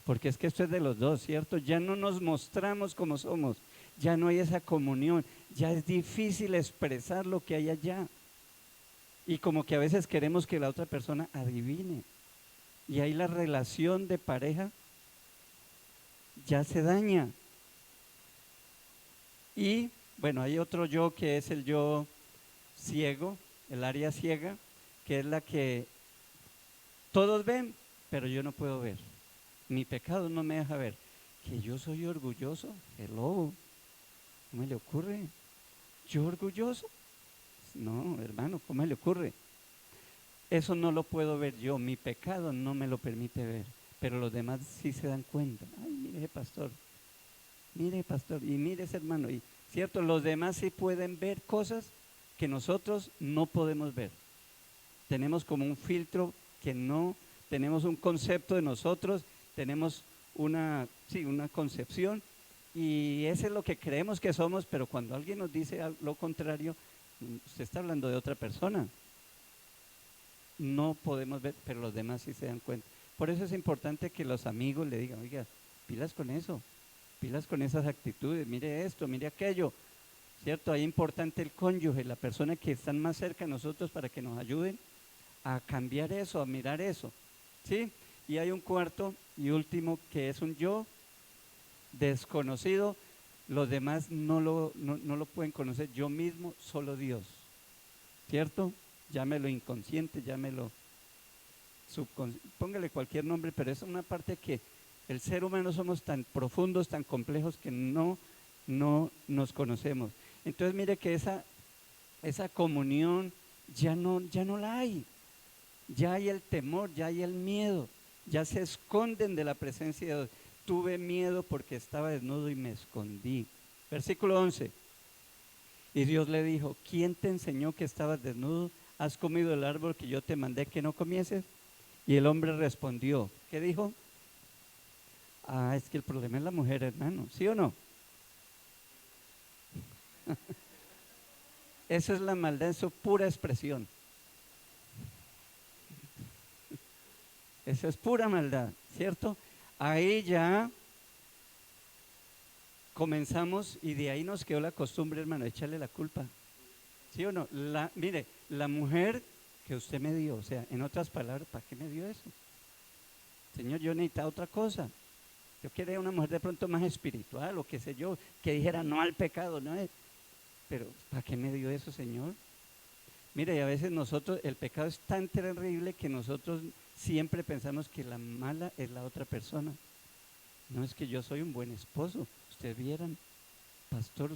[SPEAKER 3] Porque es que esto es de los dos, ¿cierto? Ya no nos mostramos como somos, ya no hay esa comunión, ya es difícil expresar lo que hay allá. Y como que a veces queremos que la otra persona adivine. Y ahí la relación de pareja ya se daña. Y bueno, hay otro yo que es el yo ciego, el área ciega, que es la que todos ven, pero yo no puedo ver. Mi pecado no me deja ver. Que yo soy orgulloso, hello, ¿cómo le ocurre? ¿Yo orgulloso? No, hermano, ¿cómo le ocurre? Eso no lo puedo ver yo, mi pecado no me lo permite ver, pero los demás sí se dan cuenta. Ay, mire pastor, y mire ese hermano, y cierto, los demás sí pueden ver cosas que nosotros no podemos ver. Tenemos como un filtro que no tenemos un concepto de nosotros, tenemos una concepción y eso es lo que creemos que somos, pero cuando alguien nos dice lo contrario, usted está hablando de otra persona. No podemos ver, pero los demás sí se dan cuenta. Por eso es importante que los amigos le digan, oiga, pilas con eso, pilas con esas actitudes, mire esto, mire aquello, ¿cierto? Ahí es importante el cónyuge, la persona que están más cerca de nosotros para que nos ayuden a cambiar eso, a mirar eso, ¿sí? Y hay un cuarto y último que es un yo desconocido, los demás no lo pueden conocer, yo mismo, solo Dios, ¿cierto? Llámelo inconsciente, llámelo póngale cualquier nombre, pero es una parte que el ser humano somos tan profundos, tan complejos que no nos conocemos. Entonces mire que esa comunión ya no la hay, ya hay el temor, ya hay el miedo, ya se esconden de la presencia de Dios. Tuve miedo porque estaba desnudo y me escondí. Versículo 11. Y Dios le dijo, ¿quién te enseñó que estabas desnudo? ¿Has comido el árbol que yo te mandé que no comieses? Y el hombre respondió, ¿qué dijo? Es que el problema es la mujer, hermano, ¿sí o no? Eso es la maldad en su pura expresión. Eso es pura maldad, ¿cierto? Ahí ya comenzamos y de ahí nos quedó la costumbre, hermano, de echarle la culpa. ¿Sí o no? Mire, la mujer que usted me dio, o sea, en otras palabras, ¿para qué me dio eso? Señor, yo necesitaba otra cosa. Yo quería una mujer de pronto más espiritual o qué sé yo, que dijera no al pecado, no es. Pero ¿para qué me dio eso, Señor? Mire, y a veces nosotros, el pecado es tan terrible que nosotros siempre pensamos que la mala es la otra persona. No es que yo soy un buen esposo, ustedes vieran, pastor,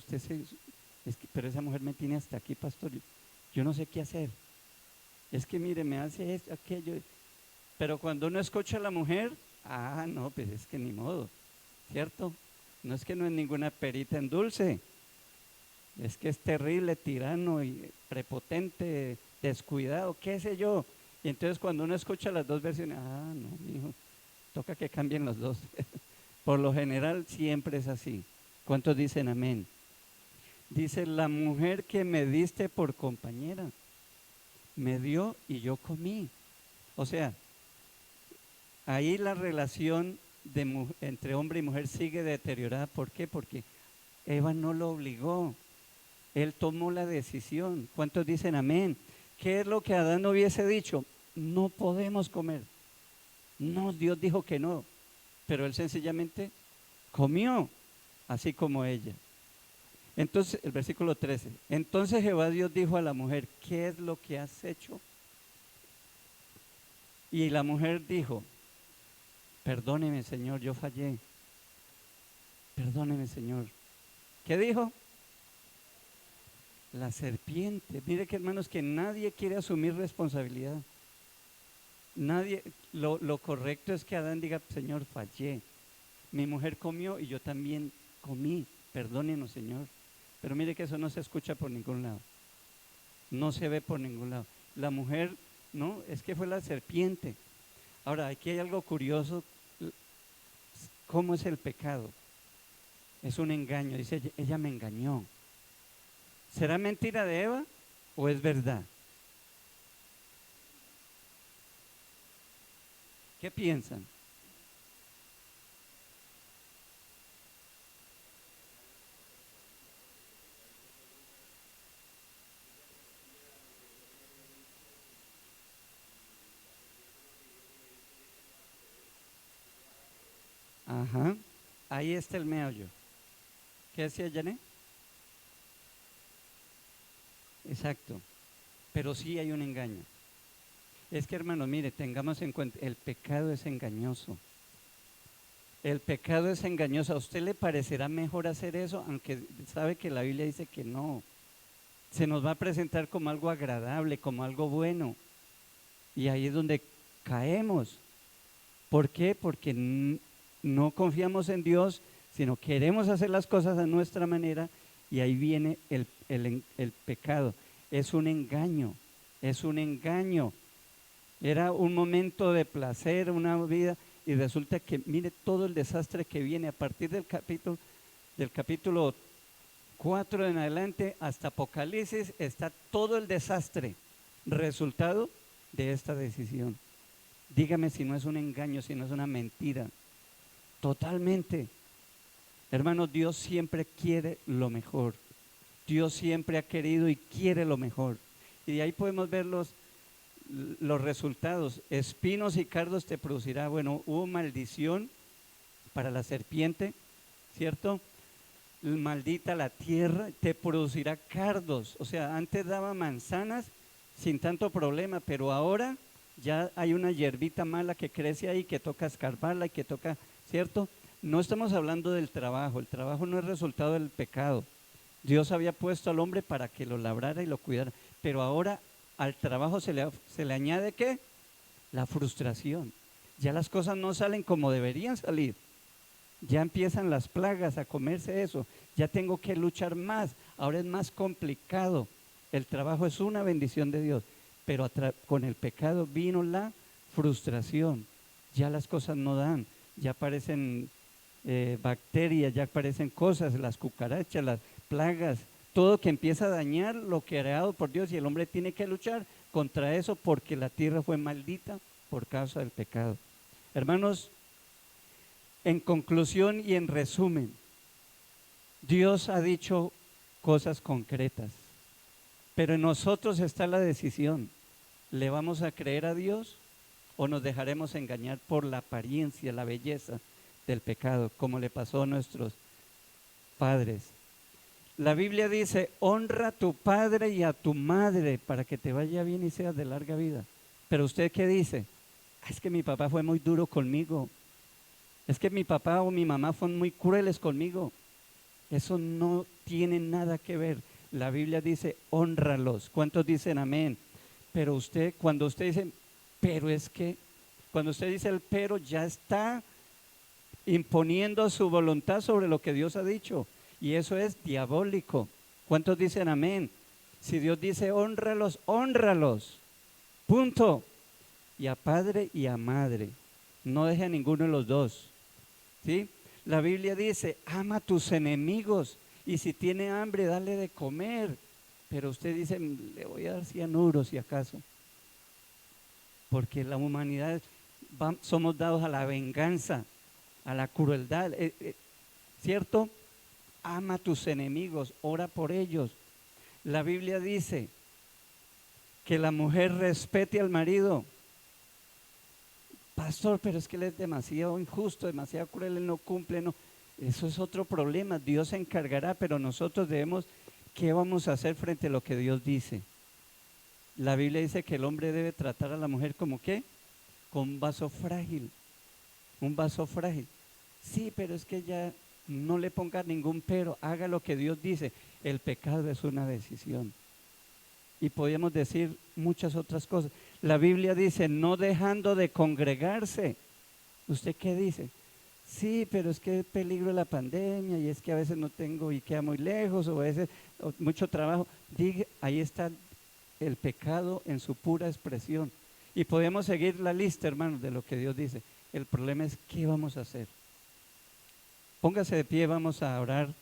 [SPEAKER 3] pero esa mujer me tiene hasta aquí, pastor, yo no sé qué hacer. Es que mire, me hace esto, aquello. Pero cuando uno escucha a la mujer, no, pues es que ni modo, ¿cierto? No es que no es ninguna perita en dulce, es que es terrible, tirano y prepotente, descuidado, qué sé yo. Y entonces cuando uno escucha las dos versiones, no, mijo, toca que cambien los dos. Por lo general siempre es así. ¿Cuántos dicen amén? Dice, la mujer que me diste por compañera, me dio y yo comí. O sea, ahí la relación entre hombre y mujer sigue deteriorada. ¿Por qué? Porque Eva no lo obligó, él tomó la decisión. ¿Cuántos dicen amén? ¿Qué es lo que Adán hubiese dicho? No podemos comer. No, Dios dijo que no, pero él sencillamente comió, así como ella. Entonces, el versículo 13. Entonces Jehová Dios dijo a la mujer, ¿qué es lo que has hecho? Y la mujer dijo, perdóneme, Señor, yo fallé. Perdóneme, Señor. ¿Qué dijo? La serpiente. Mire que hermanos, que nadie quiere asumir responsabilidad. Nadie, lo correcto es que Adán diga, Señor, fallé. Mi mujer comió y yo también comí. Perdónenos, Señor. Pero mire que eso no se escucha por ningún lado. No se ve por ningún lado. La mujer, no, es que fue la serpiente. Ahora, aquí hay algo curioso. ¿Cómo es el pecado? Es un engaño. Dice, ella me engañó. ¿Será mentira de Eva o es verdad? ¿Qué piensan? Ajá, ahí está el meollo. ¿Qué decía Janet? Exacto, pero sí hay un engaño. Es que hermanos, mire, tengamos en cuenta, el pecado es engañoso. El pecado es engañoso. ¿A usted le parecerá mejor hacer eso? Aunque sabe que la Biblia dice que no. Se nos va a presentar como algo agradable, como algo bueno. Y ahí es donde caemos. ¿Por qué? Porque no confiamos en Dios, sino queremos hacer las cosas a nuestra manera y ahí viene el pecado. Es un engaño, es un engaño. Era un momento de placer, una vida, y resulta que mire todo el desastre que viene a partir del capítulo 4 en adelante hasta Apocalipsis, está todo el desastre, resultado de esta decisión. Dígame si no es un engaño, si no es una mentira. Totalmente. Hermanos, Dios siempre quiere lo mejor. Dios siempre ha querido y quiere lo mejor. Y de ahí podemos ver los resultados. Espinos y cardos te producirá. Bueno, hubo maldición para la serpiente, ¿cierto? Maldita la tierra, te producirá cardos. O sea, antes daba manzanas sin tanto problema, pero ahora ya hay una hierbita mala que crece ahí, que toca escarbarla y que toca, ¿cierto? No estamos hablando del trabajo. El trabajo no es resultado del pecado. Dios había puesto al hombre para que lo labrara y lo cuidara, pero ahora al trabajo se le añade ¿qué? La frustración. Ya las cosas no salen como deberían salir. Ya empiezan las plagas a comerse eso. Ya tengo que luchar más. Ahora es más complicado. El trabajo es una bendición de Dios, pero con el pecado vino la frustración. Ya las cosas no dan. Ya aparecen bacterias, ya aparecen cosas, las cucarachas, las plagas, todo que empieza a dañar lo creado por Dios, y el hombre tiene que luchar contra eso porque la tierra fue maldita por causa del pecado. Hermanos, en conclusión y en resumen, Dios ha dicho cosas concretas, pero en nosotros está la decisión. ¿Le vamos a creer a Dios o nos dejaremos engañar por la apariencia, la belleza del pecado, como le pasó a nuestros padres? La Biblia dice, honra a tu padre y a tu madre para que te vaya bien y seas de larga vida. Pero usted, ¿qué dice? Es que mi papá fue muy duro conmigo. Es que mi papá o mi mamá fueron muy crueles conmigo. Eso no tiene nada que ver. La Biblia dice, hónralos. ¿Cuántos dicen amén? Pero usted, cuando usted dice, pero es que, cuando usted dice el pero, ya está imponiendo su voluntad sobre lo que Dios ha dicho. Y eso es diabólico. ¿Cuántos dicen amén? Si Dios dice hónralos, hónralos. Punto. Y a padre y a madre. No deje a ninguno de los dos. ¿Sí? La Biblia dice, ama a tus enemigos. Y si tiene hambre, dale de comer. Pero usted dice, le voy a dar cianuro si acaso. Porque la humanidad somos dados a la venganza, a la crueldad. ¿Cierto? Ama a tus enemigos, ora por ellos. La Biblia dice que la mujer respete al marido. Pastor, pero es que él es demasiado injusto, demasiado cruel, él no cumple, no. Eso es otro problema, Dios se encargará, pero nosotros debemos, ¿qué vamos a hacer frente a lo que Dios dice? La Biblia dice que el hombre debe tratar a la mujer como ¿qué? Con un vaso frágil, un vaso frágil. Sí, pero es que ya no le ponga ningún pero, haga lo que Dios dice. El pecado es una decisión. Y podemos decir muchas otras cosas. La Biblia dice, no dejando de congregarse. ¿Usted qué dice? Sí, pero es que es peligro la pandemia y es que a veces no tengo y queda muy lejos o a veces mucho trabajo. Diga, ahí está el pecado en su pura expresión. Y podemos seguir la lista, hermanos, de lo que Dios dice. El problema es ¿qué vamos a hacer? Póngase de pie, vamos a orar,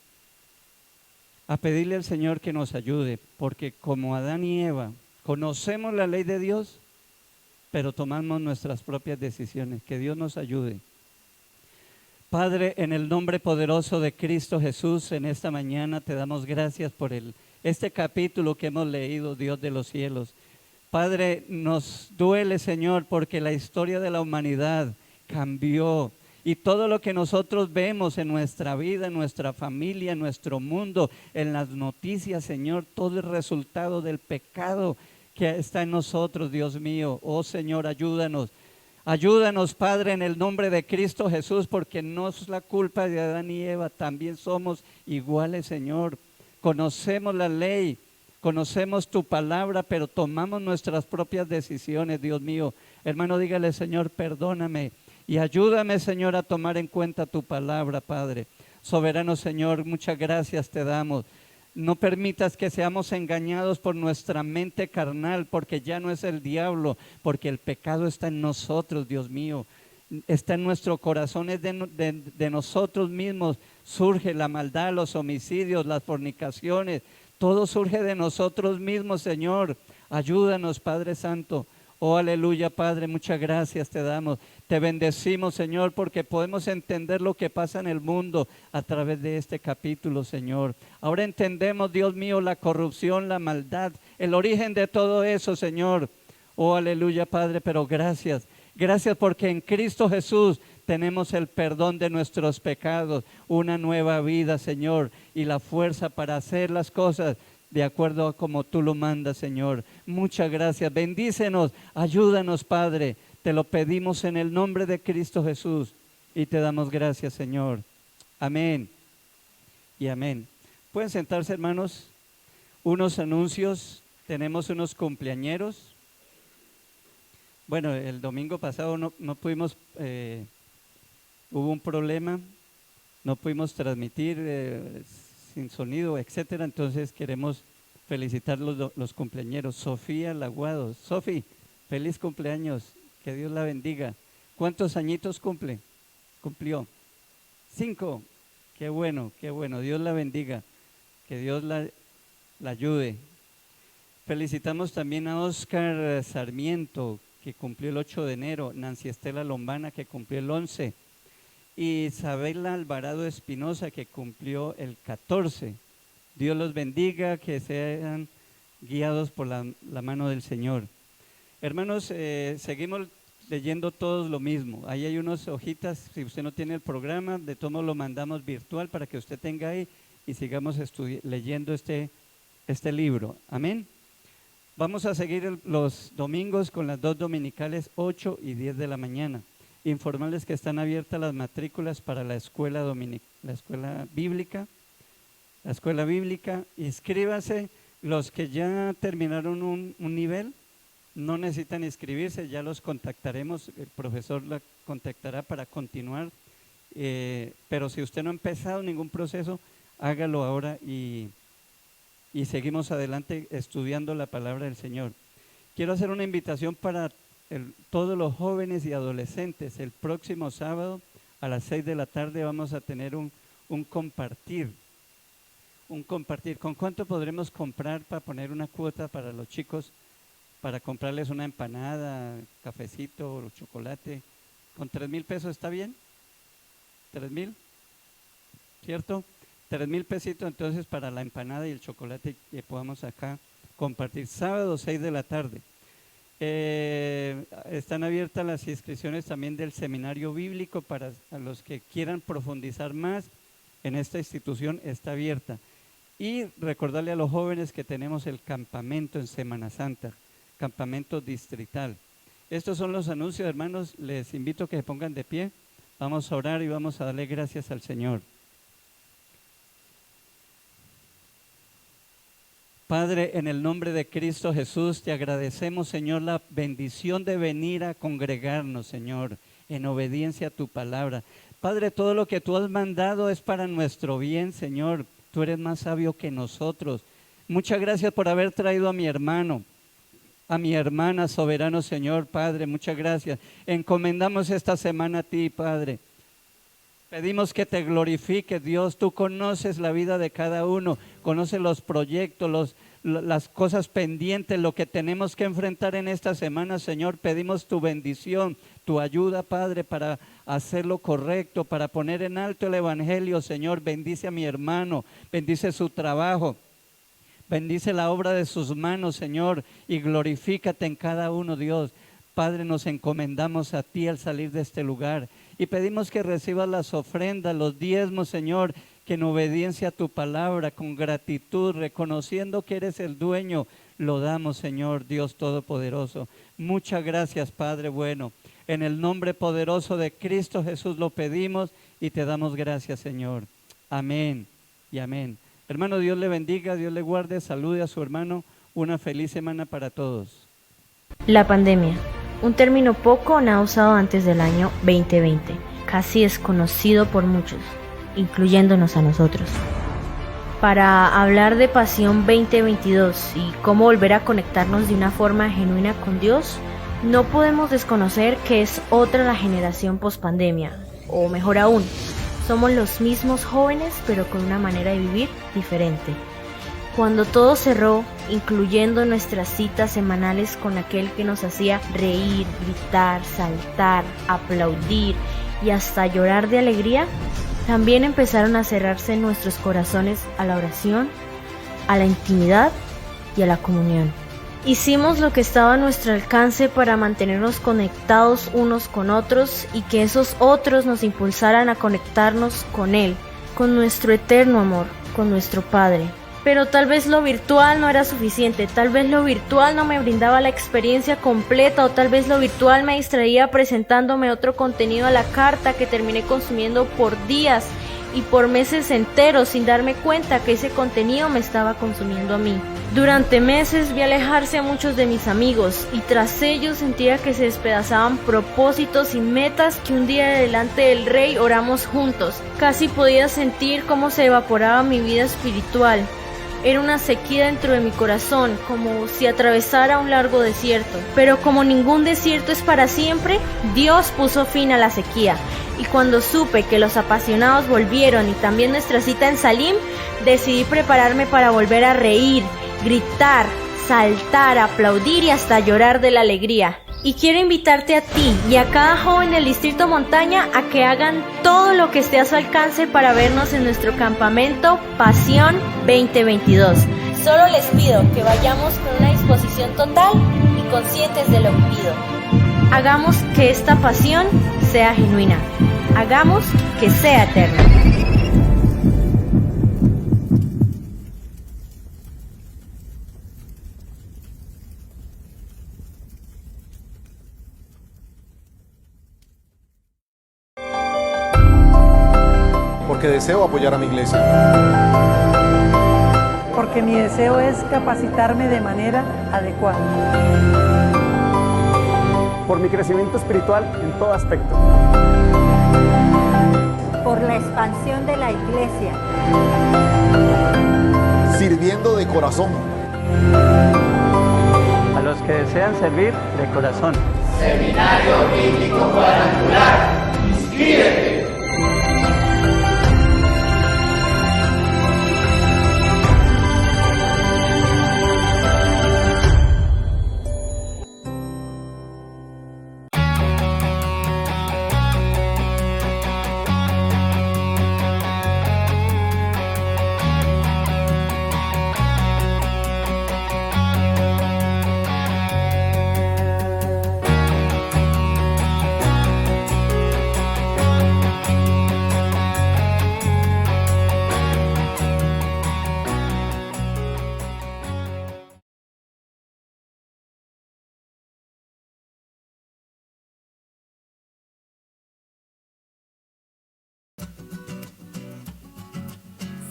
[SPEAKER 3] a pedirle al Señor que nos ayude, porque como Adán y Eva conocemos la ley de Dios, pero tomamos nuestras propias decisiones. Que Dios nos ayude. Padre, en el nombre poderoso de Cristo Jesús, en esta mañana te damos gracias por este capítulo que hemos leído, Dios de los cielos. Padre, nos duele, Señor, porque la historia de la humanidad cambió. Y todo lo que nosotros vemos en nuestra vida, en nuestra familia, en nuestro mundo, en las noticias, Señor, todo es resultado del pecado que está en nosotros, Dios mío. Oh Señor, ayúdanos. Ayúdanos, Padre, en el nombre de Cristo Jesús, porque no es la culpa de Adán y Eva, también somos iguales, Señor. Conocemos la ley, conocemos tu palabra, pero tomamos nuestras propias decisiones, Dios mío. Hermano, dígale, Señor, perdóname. Y ayúdame, Señor, a tomar en cuenta tu palabra, Padre. Soberano Señor, muchas gracias te damos. No permitas que seamos engañados por nuestra mente carnal, porque ya no es el diablo, porque el pecado está en nosotros, Dios mío. Está en nuestro corazón, es de nosotros mismos. Surge la maldad, los homicidios, las fornicaciones. Todo surge de nosotros mismos, Señor. Ayúdanos, Padre Santo. Oh, aleluya, Padre, muchas gracias te damos. Te bendecimos, Señor, porque podemos entender lo que pasa en el mundo a través de este capítulo, Señor. Ahora entendemos, Dios mío, la corrupción, la maldad, el origen de todo eso, Señor. Oh, aleluya, Padre, pero gracias. Gracias porque en Cristo Jesús tenemos el perdón de nuestros pecados, una nueva vida, Señor, y la fuerza para hacer las cosas de acuerdo a como tú lo mandas, Señor. Muchas gracias. Bendícenos, ayúdanos, Padre. Te lo pedimos en el nombre de Cristo Jesús y te damos gracias, Señor. Amén y amén. Pueden sentarse, hermanos. Unos anuncios. Tenemos unos cumpleañeros. Bueno, el domingo pasado no pudimos, hubo un problema, no pudimos transmitir sin sonido, etcétera. Entonces queremos felicitar los cumpleañeros. Sofía Laguado. Sofi, feliz cumpleaños, que Dios la bendiga. ¿Cuántos añitos cumple? Cumplió 5. Qué bueno, Dios la bendiga, que Dios la ayude. Felicitamos también a Oscar Sarmiento, que cumplió el 8 de enero, Nancy Estela Lombana, que cumplió el 11, y Isabela Alvarado Espinosa, que cumplió el 14. Dios los bendiga, que sean guiados por la mano del Señor. Hermanos, seguimos leyendo todos lo mismo. Ahí hay unas hojitas, si usted no tiene el programa, de todo lo mandamos virtual para que usted tenga ahí y sigamos leyendo este libro. Amén. Vamos a seguir los domingos con las 2 dominicales 8 y 10 de la mañana. Informarles que están abiertas las matrículas para la escuela bíblica. La escuela bíblica, inscríbase. Los que ya terminaron un nivel, no necesitan inscribirse, ya los contactaremos. El profesor la contactará para continuar. Pero si usted no ha empezado ningún proceso, hágalo ahora y seguimos adelante estudiando la palabra del Señor. Quiero hacer una invitación para todos los jóvenes y adolescentes. El próximo sábado a las 6 de la tarde vamos a tener un compartir. ¿Con cuánto podremos comprar para poner una cuota para los chicos? Para comprarles una empanada, cafecito, chocolate. ¿Con 3,000 pesos está bien? ¿3,000? ¿Cierto? 3,000 pesitos entonces para la empanada y el chocolate que podamos acá compartir. Sábado 6 de la tarde. Están abiertas las inscripciones también del seminario bíblico para a los que quieran profundizar más en esta institución, está abierta. Y recordarle a los jóvenes que tenemos el campamento en Semana Santa, campamento distrital. Estos son los anuncios, hermanos. Les invito a que se pongan de pie. Vamos a orar y vamos a darle gracias al Señor. Padre, en el nombre de Cristo Jesús, te agradecemos, Señor, la bendición de venir a congregarnos, Señor, en obediencia a tu palabra. Padre, todo lo que tú has mandado es para nuestro bien, Señor. Tú eres más sabio que nosotros. Muchas gracias por haber traído a mi hermano, a mi hermana, soberano Señor, Padre, muchas gracias. Encomendamos esta semana a ti, Padre. Pedimos que te glorifiques, Dios. Tú conoces la vida de cada uno, conoces los proyectos, las cosas pendientes, lo que tenemos que enfrentar en esta semana, Señor. Pedimos tu bendición, tu ayuda, Padre, para hacer lo correcto, para poner en alto el evangelio, Señor. Bendice a mi hermano, bendice su trabajo, bendice la obra de sus manos, Señor, y glorifícate en cada uno, Dios. Padre, nos encomendamos a ti al salir de este lugar y pedimos que recibas las ofrendas, los diezmos, Señor, que en obediencia a tu palabra, con gratitud, reconociendo que eres el dueño, lo damos, Señor, Dios Todopoderoso. Muchas gracias, Padre bueno. En el nombre poderoso de Cristo Jesús lo pedimos y te damos gracias, Señor. Amén y amén. Hermano, Dios le bendiga, Dios le guarde, salude a su hermano. Una feliz semana para todos.
[SPEAKER 4] La pandemia, un término poco o nada usado antes del año 2020, casi desconocido por muchos, incluyéndonos a nosotros. para hablar de Pasión 2022 y cómo volver a conectarnos de una forma genuina con Dios, no podemos desconocer que es otra la generación pospandemia, o mejor aún, somos los mismos jóvenes pero con una manera de vivir diferente. Cuando todo cerró, incluyendo nuestras citas semanales con aquel que nos hacía reír, gritar, saltar, aplaudir y hasta llorar de alegría, también empezaron a cerrarse nuestros corazones a la oración, a la intimidad y a la comunión. Hicimos lo que estaba a nuestro alcance para mantenernos conectados unos con otros y que esos otros nos impulsaran a conectarnos con Él, con nuestro eterno amor, con nuestro Padre. Pero tal vez lo virtual no era suficiente, tal vez lo virtual no me brindaba la experiencia completa o tal vez lo virtual me distraía presentándome otro contenido a la carta que terminé consumiendo por días y por meses enteros sin darme cuenta que ese contenido me estaba consumiendo a mí. Durante meses vi alejarse a muchos de mis amigos y tras ellos sentía que se despedazaban propósitos y metas que un día delante del Rey oramos juntos. Casi podía sentir cómo se evaporaba mi vida espiritual. Era una sequía dentro de mi corazón, como si atravesara un largo desierto. Pero como ningún desierto es para siempre, Dios puso fin a la sequía. Y cuando supe que los apasionados volvieron y también nuestra cita en Salim, decidí prepararme para volver a reír, gritar, saltar, aplaudir y hasta llorar de la alegría. Y quiero invitarte a ti y a cada joven del Distrito Montaña a que hagan todo lo que esté a su alcance para vernos en nuestro campamento Pasión 2022. Solo les pido que vayamos con una disposición total y conscientes de lo vivido. Hagamos que esta pasión sea genuina. Hagamos que sea eterna.
[SPEAKER 5] Porque deseo apoyar a mi iglesia.
[SPEAKER 6] Porque mi deseo es capacitarme de manera adecuada.
[SPEAKER 7] Por mi crecimiento espiritual en todo aspecto.
[SPEAKER 8] Por la expansión de la iglesia.
[SPEAKER 5] Sirviendo de corazón.
[SPEAKER 3] A los que desean servir de corazón.
[SPEAKER 1] Seminario Bíblico Cuadrangular. ¡Inscríbete!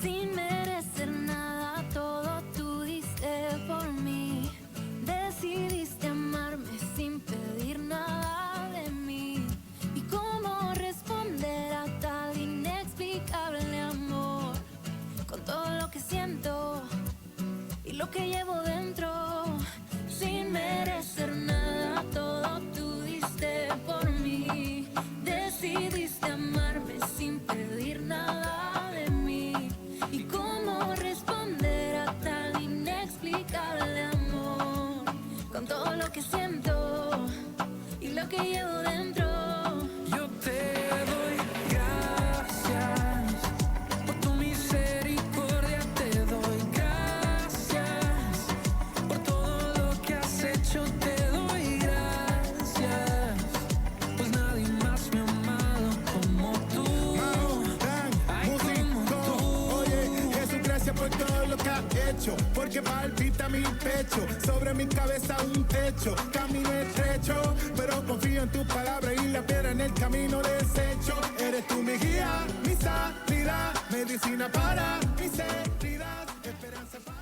[SPEAKER 9] Sin merecer nada, todo tú diste por mí. Decidiste amarme sin pedir nada de mí. ¿Y cómo responder a tal inexplicable amor? Con todo lo que siento y lo que llevo dentro. Sin merecer nada, todo tú diste por mí. Decidiste amarme sin pedir nada de mí. ¿Y cómo responder a tal inexplicable amor? Con todo lo que siento y lo que llevo dentro.
[SPEAKER 1] Yo te doy gracias por tu misericordia, te doy gracias por todo lo que has hecho, te doy gracias, pues nadie más me ha amado como tú.
[SPEAKER 10] Oye, Jesús, gracias por todo lo que has hecho, porque palpita mi pecho, sobre mi cabeza un techo, camino estrecho, pero confío en tu palabra y la piedra en el camino desecho. Eres tú mi guía, mi sanidad, medicina para mi sequedad, esperanza para